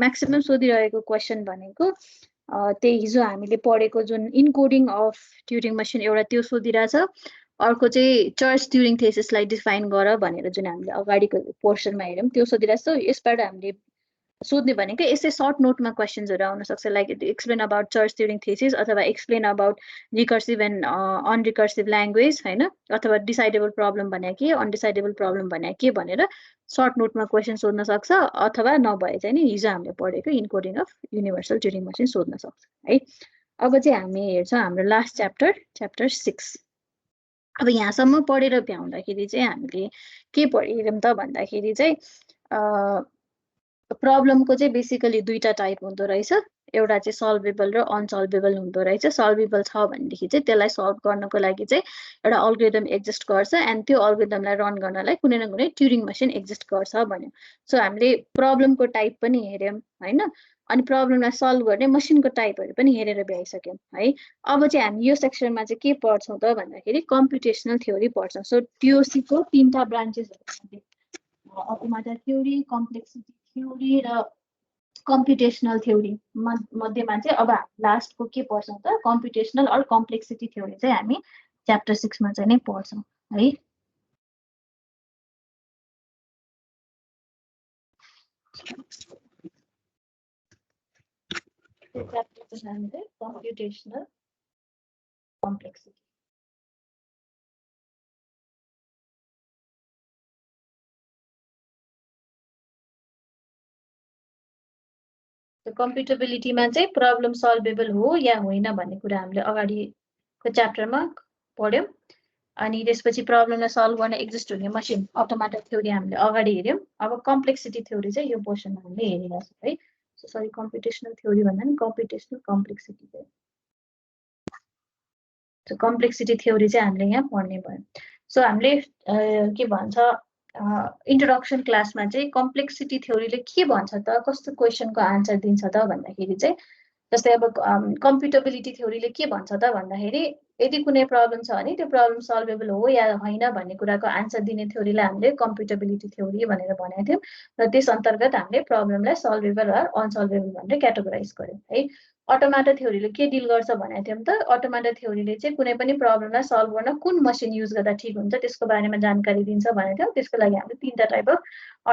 म्याक्सिमम सोधिरहेको क्वेसन भनेको त्यही हिजो हामीले पढेको जुन इनकोडिङ अफ ट्युरिङ मसिन एउटा त्यो सोधिरहेछ. अर्को चाहिँ चर्च ट्युरिङ थेसिसलाई डिफाइन गर भनेर जुन हामीले अगाडिको पोर्सनमा हेर्यौं त्यो सोधिरहेछ. यसबाट हामीले सोध्ने भनेको यसै सर्ट नोटमा क्वेसन्सहरु आउन सक्छ like explain about church theory thesis अथवा explain about recursive and unrecursive language हैन अथवा डिसाइडेबल प्रब्लम भने के अनडिसाइडेबल प्रब्लम भने के भनेर सर्ट नोटमा क्वेसन सोध्न सक्छ अथवा नभए चाहिँ नि हिजो हामीले पढेको encoding of universal Turing machine सोध्न सक्छ है। अब चाहिँ हामी हेर्छौँ हाम्रो लास्ट च्याप्टर 6। अब यहाँसम्म पढेर भ्याउँदाखेरि चाहिँ हामीले के पढेरौँ त भन्दाखेरि चाहिँ प्रब्लमको चाहिँ बेसिकली दुईटा टाइप हुँदो रहेछ, एउटा चाहिँ सल्भेबल र अनसल्भेबल हुँदो रहेछ। सल्भेबल छ भनेदेखि चाहिँ त्यसलाई सल्भ गर्नको लागि चाहिँ एउटा अल्गोरिदम एक्जिस्ट गर्छ एन्ड त्यो अल्गोरिदमलाई रन गर्नलाई कुनै न कुनै ट्युरिङ मसिन एक्जिस्ट गर्छ भन्यो। सो हामीले प्रब्लमको टाइप पनि हेर्यौँ हैन, अनि प्रब्लमलाई सल्भ गर्ने मसिनको टाइपहरू पनि हेरेर भ्याइसक्यौँ है। अब चाहिँ हामी यो सेक्सनमा चाहिँ के पढ्छौँ त भन्दाखेरि कम्प्युटेसनल थ्योरी पढ्छौँ। सो टिओसीको तीनटा ब्रान्चेसहरू अटोमेटा थ्योरी, कम्प्लेक्सिटी थ्योरी र कम्प्युटेसनल थ्योरी मध्येमा चाहिँ अब लास्टको के पढ्छौँ त कम्प्युटेसनल अर कम्प्लेक्सिटी थ्योरी चाहिँ हामी च्याप्टर 6 मा चाहिँ नै पढ्छौँ है। च्याप्टर चाहिँ हामीले कम्प्युटेसनल कम्प्लेक्सिटी कम्प्युटेबिलिटीमा चाहिँ प्रब्लम सल्भेबल हो या होइन भन्ने कुरा हामीले अगाडिको च्याप्टरमा पढ्यौँ। अनि त्यसपछि प्रब्लमलाई सल्भ गर्न एक्जिस्ट हुने मसिन अटोमेटा थ्योरी हामीले अगाडि हेर्यौँ। अब कम्प्लेक्सिटी थ्योरी चाहिँ यो पोर्सनमा हामीले हेरिरहेको छौँ है। सरी कम्प्युटेसनल थ्योरी भन्दा नि computational complexity theory. So complexity theory चाहिँ हामीले यहाँ पढ्ने भयो। सो हामीले के भन्छ इन्ट्रोडक्सन क्लासमा चाहिँ कम्प्लेक्सिटी थ्योरीले के भन्छ त कस्तो क्वेसनको आन्सर दिन्छ त भन्दाखेरि चाहिँ जस्तै अब कम्प्युटेबिलिटी थ्योरीले के भन्छ त भन्दाखेरि यदि कुनै प्रब्लम छ भने त्यो प्रब्लम सल्भेबल हो या होइन भन्ने कुराको आन्सर दिने थ्योरीलाई हामीले कम्प्युटेबिलिटी थ्योरी भनेर भनेको थियौँ र त्यस अन्तर्गत हामीले प्रब्लमलाई सल्भेबल वा अनसल्भेबल भनेर क्याटेगोराइज गर्यौँ है। अटोमेटा थ्योरीले के डिल गर्छ भनेको थियौँ त अटोमेटा थ्योरीले चाहिँ कुनै पनि प्रब्लमलाई सल्भ गर्न कुन मसिन युज गर्दा ठिक हुन्छ त्यसको बारेमा जानकारी दिन्छ भनेको थियौँ। त्यसको लागि हामीले तीनटा टाइप अफ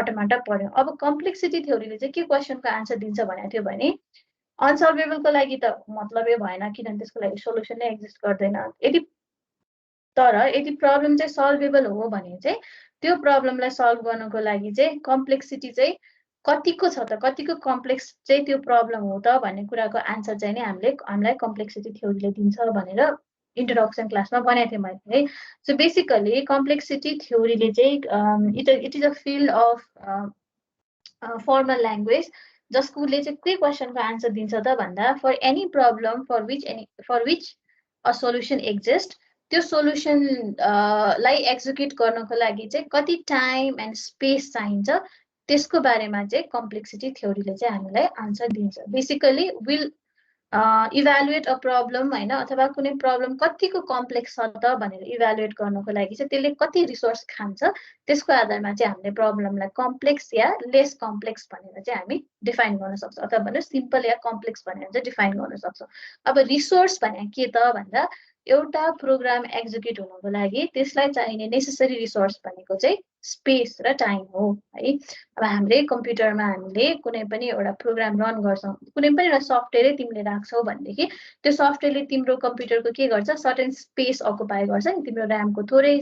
अटोमेटा पढ्यौँ। अब कम्प्लेक्सिटी थ्योरीले चाहिँ के क्वेसनको आन्सर दिन्छ भनेको थियो भने अनसल्भेबलको लागि त मतलबै भएन किनभने त्यसको लागि सोल्युसन नै एक्जिस्ट गर्दैन। यदि प्रब्लम चाहिँ सल्भेबल हो भने चाहिँ त्यो प्रब्लमलाई सल्भ गर्नको लागि चाहिँ कम्प्लेक्सिटी चाहिँ कतिको छ त कतिको कम्प्लेक्स चाहिँ त्यो प्रब्लम हो त भन्ने कुराको आन्सर चाहिँ नै हामीलाई कम्प्लेक्सिटी थ्योरीले दिन्छ भनेर इन्ट्रोडक्सन क्लासमा भनेको थिएँ मैले है। सो बेसिकली कम्प्लेक्सिटी थ्योरीले चाहिँ it is a field of formal language जसकोले चाहिँ के क्वेसनको आन्सर दिन्छ त भन्दा for any problem for which a solution exist त्यो सोल्युसन लाई एक्जिक्युट गर्नको लागि चाहिँ कति टाइम एन्ड स्पेस चाहिन्छ त्यसको बारेमा चाहिँ कम्प्लेक्सिटी थ्योरीले चाहिँ हामीलाई आन्सर दिन्छ। Basically will evaluate a problem होइन अथवा कुनै प्रब्लम कतिको कम्प्लेक्स छ त भनेर इभ्यालुएट गर्नको लागि चाहिँ त्यसले कति रिसोर्स खान्छ त्यसको आधारमा चाहिँ हामीले प्रब्लमलाई कम्प्लेक्स या लेस कम्प्लेक्स भनेर चाहिँ हामी डिफाइन गर्न सक्छौँ अथवा भने सिम्पल या कम्प्लेक्स भनेर चाहिँ डिफाइन गर्न सक्छौँ। अब रिसोर्स भने के त भन्दा एउटा प्रोग्राम एक्जिक्युट हुनको लागि त्यसलाई चाहिने नेसेसरी रिसोर्स भनेको चाहिँ स्पेस र टाइम हो है। अब हामीले कम्प्युटरमा हामीले कुनै पनि एउटा प्रोग्राम रन गर्छौँ कुनै पनि एउटा सफ्टवेयरै तिमीले राख्छौ भनेदेखि त्यो सफ्टवेयरले तिम्रो कम्प्युटरको के गर्छ सर्टेन स्पेस अकुपाई गर्छ नि तिम्रो ऱ्यामको थोरै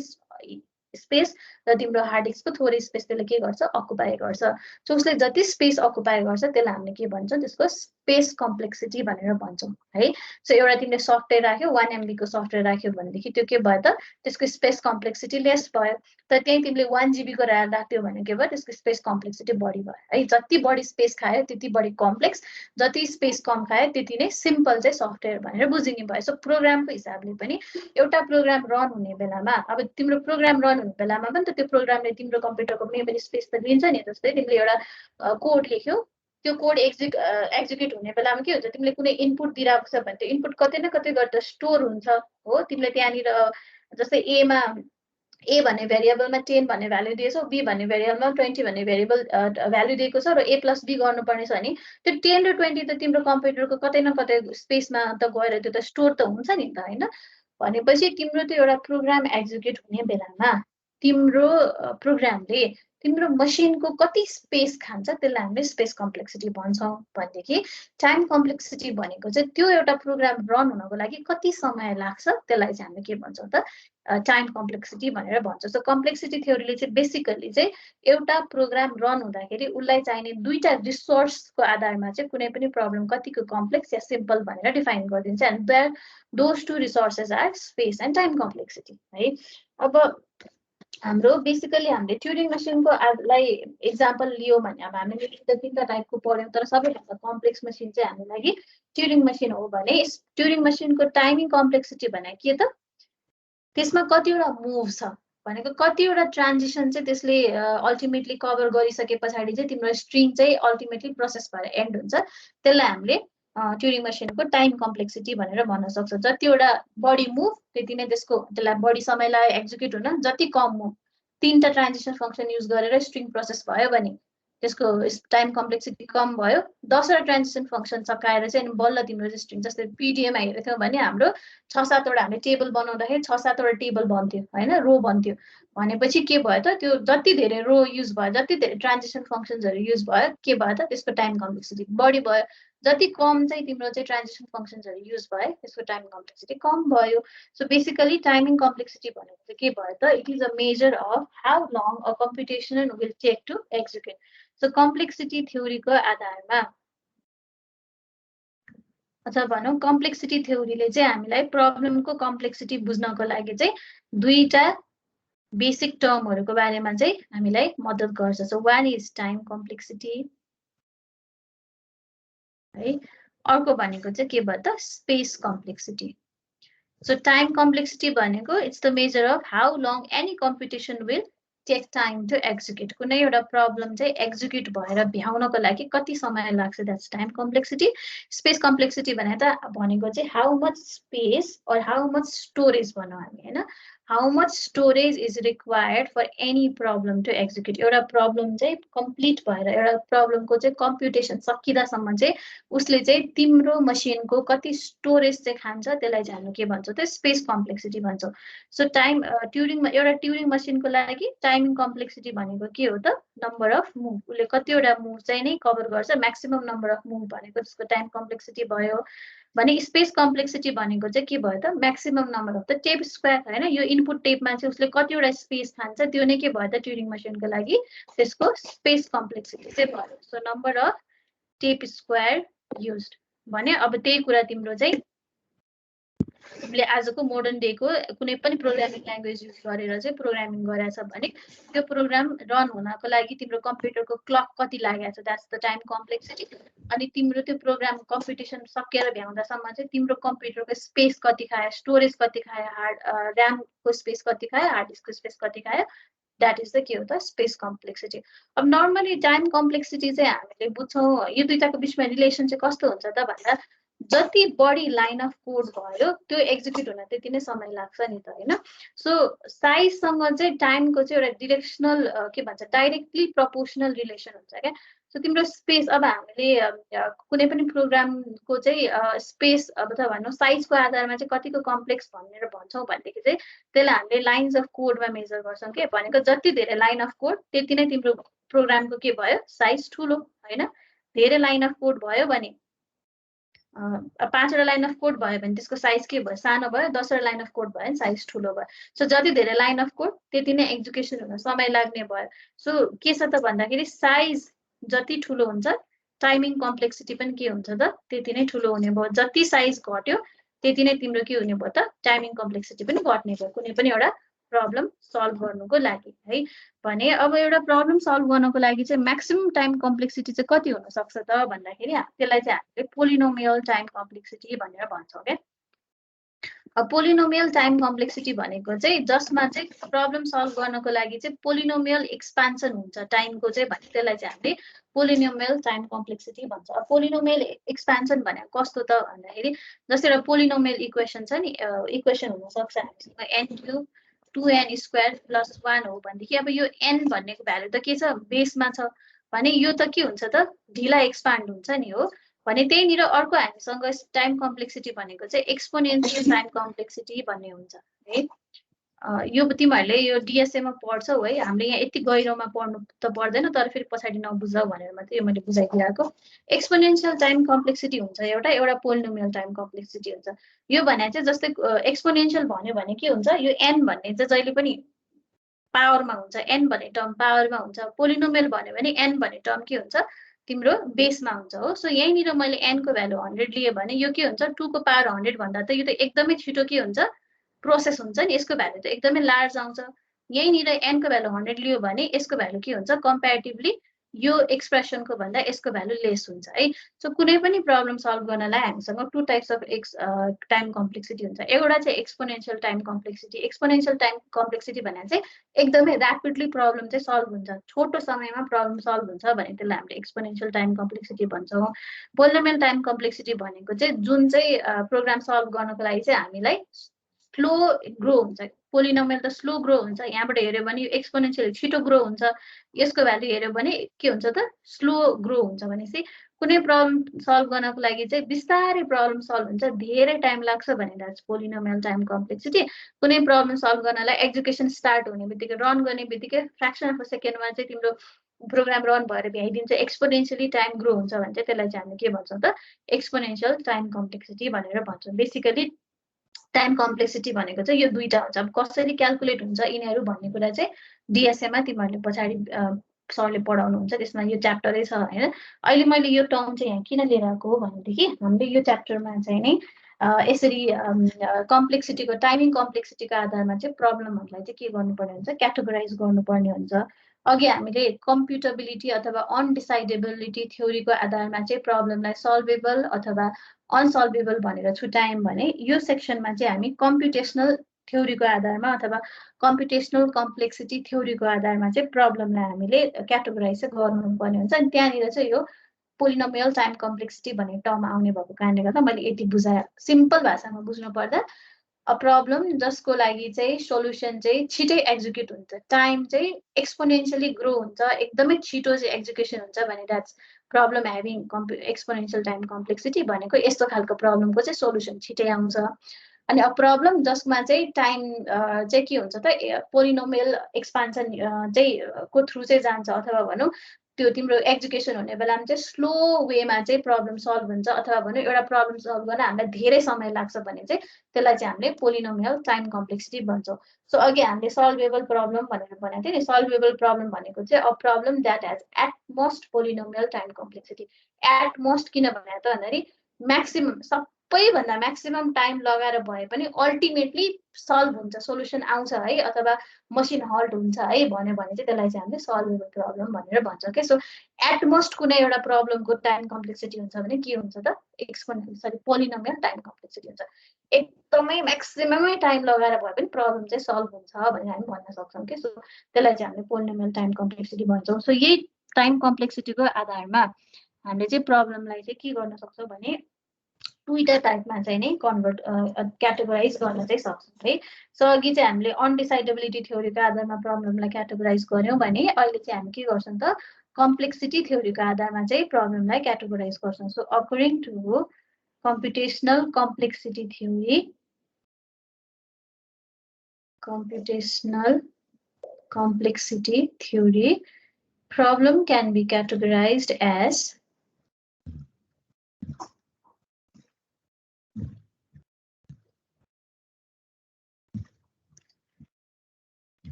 स्पेस र तिम्रो हार्ड डिस्कको थोरै स्पेस त्यसले के गर्छ अकुपाई गर्छ। सो उसले जति स्पेस अकुपाई गर्छ त्यसलाई हामीले के भन्छौँ त्यसको स्पेस कम्प्लेक्सिटी भनेर भन्छौँ है। सो एउटा तिमीले सफ्टवेयर राख्यो 1 MB को सफ्टवेयर राख्यो भनेदेखि त्यो के भयो त त्यसको स्पेस कम्प्लेक्सिटी लेस भयो। तर त्यही तिमीले 1 GB को राख्यो भने के भयो त्यसको स्पेस कम्प्लेक्सिटी बढी भयो है। जति बढी स्पेस खायो त्यति बढी कम्प्लेक्स, जति स्पेस कम खायो त्यति नै सिम्पल चाहिँ सफ्टवेयर भनेर बुझिने भयो। सो प्रोग्रामको हिसाबले पनि एउटा प्रोग्राम रन हुने बेलामा अब तिम्रो प्रोग्राम रन हुने बेलामा पनि त त्यो प्रोग्रामले तिम्रो कम्प्युटरको कुनै पनि स्पेस त लिन्छ नि। जस्तै तिमीले एउटा कोड लेख्यो त्यो कोड एक्जिक्युट हुने बेलामा के हुन्छ तिमीले कुनै इनपुट दिइरहेको छ भने त्यो इनपुट कतै न कतै गर्दा स्टोर हुन्छ हो। तिमीले त्यहाँनिर जस्तै ए भन्ने भेरिएबलमा 10 भन्ने भ्यालु दिएछौ, बी भन्ने भेरिएबलमा 20 भन्ने भेरिएबल भ्यालु दिएको छ र ए प्लस बी गर्नुपर्ने छ भने त्यो 10 र 20 त तिम्रो कम्प्युटरको कतै न कतै स्पेसमा त गएर त्यो त स्टोर त हुन्छ नि त होइन। भनेपछि तिम्रो त्यो एउटा प्रोग्राम एक्जिक्युट हुने बेलामा तिम्रो प्रोग्रामले तिम्रो मसिनको कति स्पेस खान्छ त्यसलाई हामीले स्पेस कम्प्लेक्सिटी भन्छौँ भनेदेखि टाइम कम्प्लेक्सिटी भनेको चाहिँ त्यो एउटा प्रोग्राम रन हुनको लागि कति समय लाग्छ त्यसलाई चाहिँ हामीले के भन्छौँ त टाइम कम्प्लेक्सिटी भनेर भन्छौँ। सो कम्प्लेक्सिटी थ्योरीले चाहिँ बेसिकली चाहिँ एउटा प्रोग्राम रन हुँदाखेरि उसलाई चाहिने दुईटा रिसोर्सको आधारमा चाहिँ कुनै पनि प्रब्लम कतिको कम्प्लेक्स या सिम्पल भनेर डिफाइन गरिदिन्छ and there those two resources are space and time complexity है। अब हाम्रो बेसिकली हामीले ट्युरिङ मसिनको लाई एक्जाम्पल लियो भने अब हामीले तीनटा टाइपको पढ्यौँ तर सबैभन्दा कम्प्लेक्स मसिन चाहिँ हाम्रो लागि ट्युरिङ मसिन हो भने ट्युरिङ मसिनको टाइमिङ कम्प्लेक्सिटी भने के त त्यसमा कतिवटा मुभ छ भनेको कतिवटा ट्रान्जिसन चाहिँ त्यसले अल्टिमेटली कभर गरिसके पछाडि चाहिँ तिम्रो स्ट्रिङ चाहिँ अल्टिमेटली प्रोसेस भएर एन्ड हुन्छ त्यसलाई हामीले ट्युरिङ मसिनको टाइम कम्प्लेक्सिटी भनेर भन्न सक्छौँ। जतिवटा बढी मुभ त्यति नै त्यसलाई बढी समय लाग्यो एक्जिक्युट हुन, जति कम मुभ तीनटा ट्रान्जिसन फङ्सन युज गरेर स्ट्रिङ प्रोसेस भयो भने त्यसको टाइम कम्प्लेक्सिटी कम भयो। 10वटा ट्रान्जिसन फङ्सन सकाएर चाहिँ अनि बल्ल तिम्रो स्ट्रिङ जस्तै पिडिएमा हेरेको थियौँ भने हाम्रो 6-7वटा हामीले टेबल बनाउँदाखेरि 6-7वटा टेबल बन्थ्यो होइन, रो बन्थ्यो भनेपछि के भयो त त्यो जति धेरै रो युज भयो जति धेरै ट्रान्जिसन फङ्सन्सहरू युज भयो के भयो त त्यसको टाइम कम्प्लेक्सिटी बढी भयो। जति कम चाहिँ तिम्रो चाहिँ ट्रान्जिसन फङ्सन्सहरू युज भयो त्यसको टाइम कम्प्लेक्सिटी कम भयो। सो बेसिकली टाइमिङ कम्प्लेक्सिटी भनेको चाहिँ के भयो त it is a measure of how long a computation will take to execute. So complexity थ्योरीको आधारमा अथवा भनौँ कम्प्लेक्सिटी थ्योरीले चाहिँ हामीलाई प्रब्लमको कम्प्लेक्सिटी बुझ्नको लागि चाहिँ दुईटा बेसिक टर्महरूको बारेमा चाहिँ हामीलाई मद्दत गर्छ। So one is time complexity है, अर्को भनेको चाहिँ के भयो त space complexity. So time complexity भनेको it's the measure of how long any computation will take time to execute. कुनै एउटा प्रब्लम चाहिँ एक्जिक्युट भएर भ्याउनको लागि कति समय लाग्छ that's time complexity. Space complexity भनेको चाहिँ हाउ मच स्पेस और हाउ मच स्टोरेज भनौँ हामी होइन, how much storage is required for any problem to execute. एउटा प्रब्लम चाहिँ कम्प्लिट भएर एउटा प्रब्लमको चाहिँ कम्प्युटेसन सकिँदासम्म चाहिँ उसले चाहिँ तिम्रो मसिनको कति स्टोरेज चाहिँ खान्छ त्यसलाई चाहिँ हामी के भन्छौँ त स्पेस कम्प्लेक्सिटी भन्छौँ। सो एउटा ट्युरिङ मसिनको लागि टाइमिङ कम्प्लेक्सिटी भनेको के हो त नम्बर अफ मुभ, उसले कतिवटा मुभ चाहिँ नै कभर गर्छ, म्याक्सिमम नम्बर अफ मुभ भनेको त्यसको टाइम कम्प्लेक्सिटी भयो भने स्पेस कम्प्लेक्सिटी भनेको चाहिँ के भयो त maximum number of the tape square होइन, यो इनपुट टेपमा चाहिँ उसले कतिवटा स्पेस खान्छ त्यो नै के भयो त ट्युरिङ मसिनको लागि त्यसको स्पेस कम्प्लेक्सिटी चाहिँ भयो। So number of tape square used भने अब त्यही कुरा तिम्रो चाहिँ तिमीले आजको मोडर्न डेको कुनै पनि प्रोग्रामिङ ल्याङ्ग्वेज युज गरेर चाहिँ प्रोग्रामिङ गरेछ भने त्यो प्रोग्राम रन हुनको लागि तिम्रो कम्प्युटरको क्लक कति लागेको छ द्याट्स द टाइम कम्प्लेक्सिटी। अनि तिम्रो त्यो प्रोग्राम कम्प्युटेसन सकेर भ्याउँदासम्म चाहिँ तिम्रो कम्प्युटरको स्पेस कति खायो, स्टोरेज कति खायो, ऱ्यामको स्पेस कति खायो, हार्ड डिस्कको स्पेस कति खायो, द्याट इज द के हो त स्पेस कम्प्लेक्सिटी। अब नर्मली टाइम कम्प्लेक्सिटी चाहिँ हामीले बुझ्छौँ यो दुईटाको बिचमा रिलेसन चाहिँ कस्तो हुन्छ त भन्दा जति बढी लाइन अफ कोड भयो त्यो एक्जिक्युट हुन त्यति नै समय लाग्छ नि त होइन। सो साइजसँग चाहिँ टाइमको चाहिँ एउटा डिरेक्सनल के भन्छ डाइरेक्टली प्रपोर्सनल रिलेसन हुन्छ क्या। सो तिम्रो स्पेस अब हामीले कुनै पनि प्रोग्रामको चाहिँ स्पेस अथवा भनौँ साइजको आधारमा चाहिँ कतिको कम्प्लेक्स भनेर भन्छौँ भनेदेखि चाहिँ त्यसलाई हामीले लाइन्स अफ कोडमा मेजर गर्छौँ के भनेको जति धेरै लाइन अफ कोड त्यति नै तिम्रो प्रोग्रामको के भयो साइज ठुलो होइन। धेरै लाइन अफ कोड भयो भने 5वटा लाइन अफ कोड भयो भने त्यसको साइज के भयो सानो भयो, 10वटा लाइन अफ कोड भयो भने साइज ठुलो भयो। सो जति धेरै लाइन अफ कोड त्यति नै एक्जिक्युसन हुन समय लाग्ने भयो। सो के छ त भन्दाखेरि साइज जति ठुलो हुन्छ टाइमिङ कम्प्लेक्सिटी पनि के हुन्छ त त्यति नै ठुलो हुने भयो। जति साइज घट्यो त्यति नै तिम्रो के हुने भयो त टाइमिङ कम्प्लेक्सिटी पनि घट्ने भयो कुनै पनि एउटा प्रब्लम सल्भ गर्नुको लागि है। भने अब एउटा प्रब्लम सल्भ गर्नको लागि चाहिँ म्याक्सिमम टाइम कम्प्लेक्सिटी चाहिँ कति हुनसक्छ त भन्दाखेरि त्यसलाई चाहिँ हामीले पोलिनोमियल टाइम कम्प्लेक्सिटी भनेर भन्छौँ क्या। अब पोलिनोमियल टाइम कम्प्लेक्सिटी भनेको चाहिँ जसमा चाहिँ प्रब्लम सल्भ गर्नको लागि चाहिँ पोलिनोमियल एक्सपान्सन हुन्छ टाइमको चाहिँ भने त्यसलाई चाहिँ हामीले पोलिनोमियल टाइम कम्प्लेक्सिटी भन्छ। अब पोलिनोमियल एक्सपान्सन भनेको कस्तो त भन्दाखेरि जस्तै एउटा पोलिनोमियल इक्वेसन छ नि, इक्वेसन हुनसक्छ हामीसँग n cube 2n square plus 1 हो भनेदेखि अब यो n भन्नेको भ्यालु त के छ बेसमा छ भने यो त के हुन्छ त ढिला एक्सपान्ड हुन्छ नि हो भने त्यहीँनिर अर्को हामीसँग टाइम कम्प्लेक्सिटी भनेको चाहिँ एक्सपोनेन्सियल टाइम कम्प्लेक्सिटी भन्ने हुन्छ है। यो तिमीहरूले यो DSA मा पढ्छौ है, हामीले यहाँ यति गहिरोमा पढ्नु त पर्दैन, तर फेरि पछाडि नबुझाउ भनेर मात्रै यो मैले बुझाइदिएको। एक्सपोनेन्शियल टाइम कम्प्लेक्सिटी हुन्छ एउटा पोलिनोमियल टाइम कम्प्लेक्सिटी हुन्छ। यो भने चाहिँ जस्तै एक्सपोनेन्शियल भन्यो भने के हुन्छ, यो n भन्ने चाहिँ जहिले पनि पावरमा हुन्छ, n भन्ने टर्म पावरमा हुन्छ। पोलिनोमियल भन्यो भने n भन्ने टर्म के हुन्छ, तिम्रो बेसमा हुन्छ हो। सो यहीँनिर मैले n को भ्यालु 100 लिए भने यो के हुन्छ, 2 को पावर 100 भन्दा त यो त एकदमै छिटो के हुन्छ, प्रोसेस हुन्छ नि, यसको भ्यालु त एकदमै लार्ज आउँछ। यहीँनिर n को भ्यालु 100 लियो भने यसको भ्यालु के हुन्छ, कम्पेरिटिभली यो एक्सप्रेसनको भन्दा यसको भ्यालु लेस हुन्छ है। सो कुनै पनि प्रब्लम सल्भ गर्नलाई हामीसँग 2 टाइप्स अफ टाइम कम्प्लेक्सिटी हुन्छ। एउटा चाहिँ exponential time complexity. Exponential time complexity भने चाहिँ एकदमै ऱ्यापिडली प्रब्लम चाहिँ सल्भ हुन्छ, छोटो समयमा प्रब्लम सल्भ हुन्छ भने त्यसलाई हामीले एक्सपोनेन्शियल टाइम कम्प्लेक्सिटी भन्छौँ। पोलिनोमियल टाइम कम्प्लेक्सिटी भनेको चाहिँ जुन चाहिँ प्रोग्राम सल्भ गर्नको लागि चाहिँ हामीलाई स्लो ग्रो हुन्छ। पोलिनोमियल त स्लो ग्रो हुन्छ, यहाँबाट हेऱ्यो भने एक्सपोनेन्शियल छिटो ग्रो हुन्छ, यसको भ्यालु हेऱ्यो भने के हुन्छ त, स्लो ग्रो हुन्छ। भनेपछि कुनै प्रब्लम सल्भ गर्नको लागि चाहिँ बिस्तारै प्रब्लम सल्भ हुन्छ, धेरै टाइम लाग्छ भने द्याट्स पोलिनोमियल टाइम कम्प्लेक्सिटी। कुनै प्रब्लम सल्भ गर्नलाई एक्जिक्युसन स्टार्ट हुने बित्तिकै, रन गर्ने बित्तिकै फ्र्याक्सन अफ अ सेकेन्डमा चाहिँ तिम्रो प्रोग्राम रन भएर भ्याइदिन्छ, एक्सपोनेन्शियली टाइम ग्रो हुन्छ भने चाहिँ त्यसलाई चाहिँ हामीले के भन्छौँ त, एक्सपोनेन्शियल टाइम कम्प्लेक्सिटी भनेर भन्छौँ। बेसिकली टाइम कम्प्लेक्सिटी भनेको चाहिँ यो दुईटा हुन्छ। अब कसरी क्यालकुलेट हुन्छ यिनीहरू भन्ने कुरा चाहिँ DSA मा तिमीहरूले पछाडि सरले पढाउनुहुन्छ, त्यसमा यो च्याप्टरै छ होइन। अहिले मैले यो टर्म चाहिँ यहाँ किन लिएर आएको हो भनेदेखि हामीले यो च्याप्टरमा चाहिँ नै यसरी कम्प्लेक्सिटीको टाइमिङ कम्प्लेक्सिटीको आधारमा चाहिँ प्रब्लमहरूलाई चाहिँ के गर्नुपर्ने हुन्छ, क्याटेगोराइज गर्नुपर्ने हुन्छ। अघि हामीले कम्प्युटेबिलिटी अथवा अनडिसाइडेबिलिटी थ्योरीको आधारमा चाहिँ प्रब्लमलाई सल्भेबल अथवा अनसल्भेबल भनेर छुट्यायौँ भने यो सेक्सनमा चाहिँ हामी कम्प्युटेसनल थ्योरीको आधारमा अथवा कम्प्युटेसनल कम्प्लेक्सिटी थ्योरीको आधारमा चाहिँ प्रब्लमलाई हामीले क्याटेगोराइज चाहिँ गर्नुपर्ने हुन्छ। अनि त्यहाँनिर चाहिँ यो पोलिनोमियल टाइम कम्प्लेक्सिटी भन्ने टर्म आउने भएको कारणले गर्दा मैले यति बुझाएँ। सिम्पल भाषामा बुझ्नु पर्दा अ प्रब्लम जसको लागि चाहिँ सोल्युसन चाहिँ छिटै एक्जिक्युट हुन्छ, टाइम चाहिँ एक्सपोनेन्शियली ग्रो हुन्छ, एकदमै छिटो चाहिँ एक्जिक्युसन हुन्छ भने that's problem having exponential time complexity भनेको यस्तो खालको प्रब्लमको चाहिँ सोल्युसन छिटै आउँछ। अनि अब प्रब्लम जसमा चाहिँ टाइम चाहिँ के हुन्छ त, पोलिनोमियल एक्सपान्सन चाहिँ को थ्रु चाहिँ जान्छ, अथवा भनौँ त्यो तिम्रो एक्जिक्युसन हुने बेलामा चाहिँ स्लो वेमा चाहिँ प्रब्लम सल्भ हुन्छ, अथवा भनौँ एउटा प्रब्लम सल्भ गर्न हामीलाई धेरै समय लाग्छ भने चाहिँ त्यसलाई चाहिँ हामीले पोलिनोमियल टाइम कम्प्लेक्सिटी भन्छौँ। सो अघि हामीले सल्भेबल प्रब्लम भनेर भनेको थियो नि, सल्भेबल प्रब्लम भनेको चाहिँ a problem that has at most polynomial time complexity. At most किन भने त भन्दाखेरि म्याक्सिमम, सबैभन्दा म्याक्सिमम टाइम लगाएर भए पनि अल्टिमेटली सल्भ हुन्छ, सोल्युसन आउँछ है, अथवा मसिन हल्ट हुन्छ है भन्यो भने चाहिँ त्यसलाई चाहिँ हामीले सल्भेबल प्रब्लम भनेर भन्छौँ के। सो एटमोस्ट कुनै एउटा प्रब्लमको टाइम कम्प्लेक्सिटी हुन्छ भने के हुन्छ त, पोलिनोमियल टाइम कम्प्लेक्सिटी हुन्छ। एकदमै म्याक्सिममै टाइम लगाएर भए पनि प्रब्लम चाहिँ सल्भ हुन्छ भनेर हामी भन्न सक्छौँ कि। सो त्यसलाई चाहिँ हामीले पोलिनोमियल टाइम कम्प्लेक्सिटी भन्छौँ। सो यही टाइम कम्प्लेक्सिटीको आधारमा हामीले चाहिँ प्रब्लमलाई चाहिँ के गर्न सक्छौँ भने दुईटा टाइपमा चाहिँ नै कन्भर्ट क्याटेगोराइज गर्न चाहिँ सक्छौँ है। सो अघि चाहिँ हामीले अनडिसाइडेबिलिटी थ्योरीको आधारमा प्रब्लमलाई क्याटेगोराइज गऱ्यौँ भने अहिले चाहिँ हामी के गर्छौँ त, कम्प्लेक्सिटी थ्योरीको आधारमा चाहिँ प्रब्लमलाई क्याटेगोराइज गर्छौँ। So according to computational complexity theory, problem can be categorized as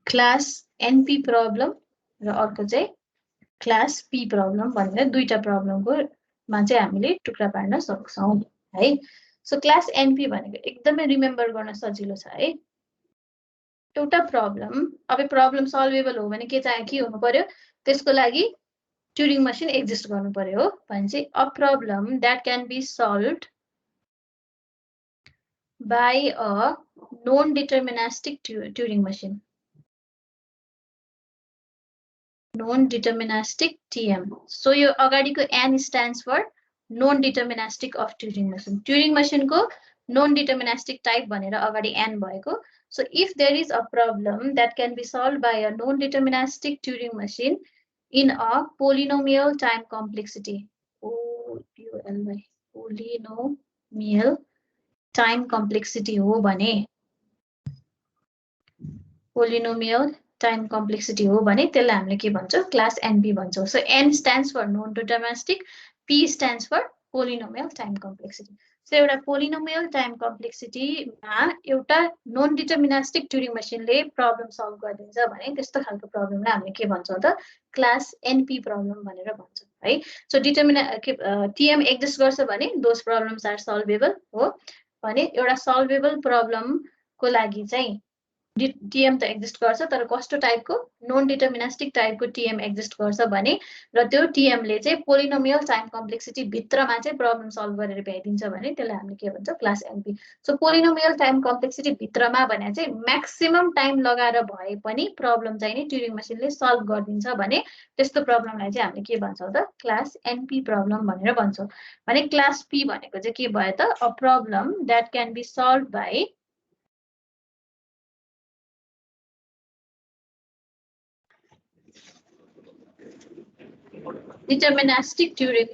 class NP problem र अर्को चाहिँ क्लास P प्रब्लम भनेर दुईटा प्रब्लमको मा चाहिँ हामीले टुक्रा पार्न सक्छौँ है। सो क्लास NP भनेको एकदमै रिमेम्बर गर्न सजिलो छ है। एउटा प्रब्लम, अब प्रब्लम सल्भेबल हो भने के हुनु पर्यो, त्यसको लागि ट्युरिङ मसिन एक्जिस्ट गर्नु पर्यो हो भने चाहिँ a problem that can be solved by a non deterministic Turing machine, non-deterministic TM. So यो अगाडिको N stands for non-deterministic of Turing machine. Turing machine को non-deterministic type भनेर अगाडि N भएको. So if there is a problem that can be solved by a non-deterministic Turing machine in a polynomial time complexity, polynomial time complexity हो भने polynomial time complexity हो भने त्यसलाई हामीले के भन्छौँ क्लास एनपी भन्छौँ so N stands for non deterministic P stands for polynomial time complexity so एउटा पोलिनोमियल टाइम कम्प्लेक्सिटीमा एउटा नन डिटर्मिनिस्टिक ट्युरिङ मसिनले प्रब्लम सल्भ गरिदिन्छ भने त्यस्तो खालको प्रब्लमलाई हामीले के भन्छौँ त क्लास एनपी प्रब्लम भनेर भन्छौँ है सो टिएम एक्जिस्ट गर्छ भने दोज प्रब्लम्स आर सल्भेबल हो भने एउटा सल्भेबल प्रब्लमको लागि चाहिँ टिएम त एक्जिस्ट गर्छ तर कस्तो टाइपको नन डिटर्मिनिस्टिक टाइपको टिएम एक्जिस्ट गर्छ भने र त्यो टिएमले चाहिँ पोलिनोमियल टाइम कम्प्लेक्सिटी भित्रमा चाहिँ प्रब्लम सल्भ गरेर भ्याइदिन्छ भने त्यसलाई हामीले के भन्छौँ class NP so polynomial time complexity भित्रमा भने चाहिँ म्याक्सिमम टाइम लगाएर भए पनि प्रब्लम चाहिँ नि ट्युरिङ मसिनले सल्भ गरिदिन्छ भने त्यस्तो प्रब्लमलाई चाहिँ हामीले के भन्छौँ त क्लास एनपी प्रब्लम भनेर भन्छौँ भने क्लास पी भनेको चाहिँ के भयो त a problem that can be solve by deterministic Turing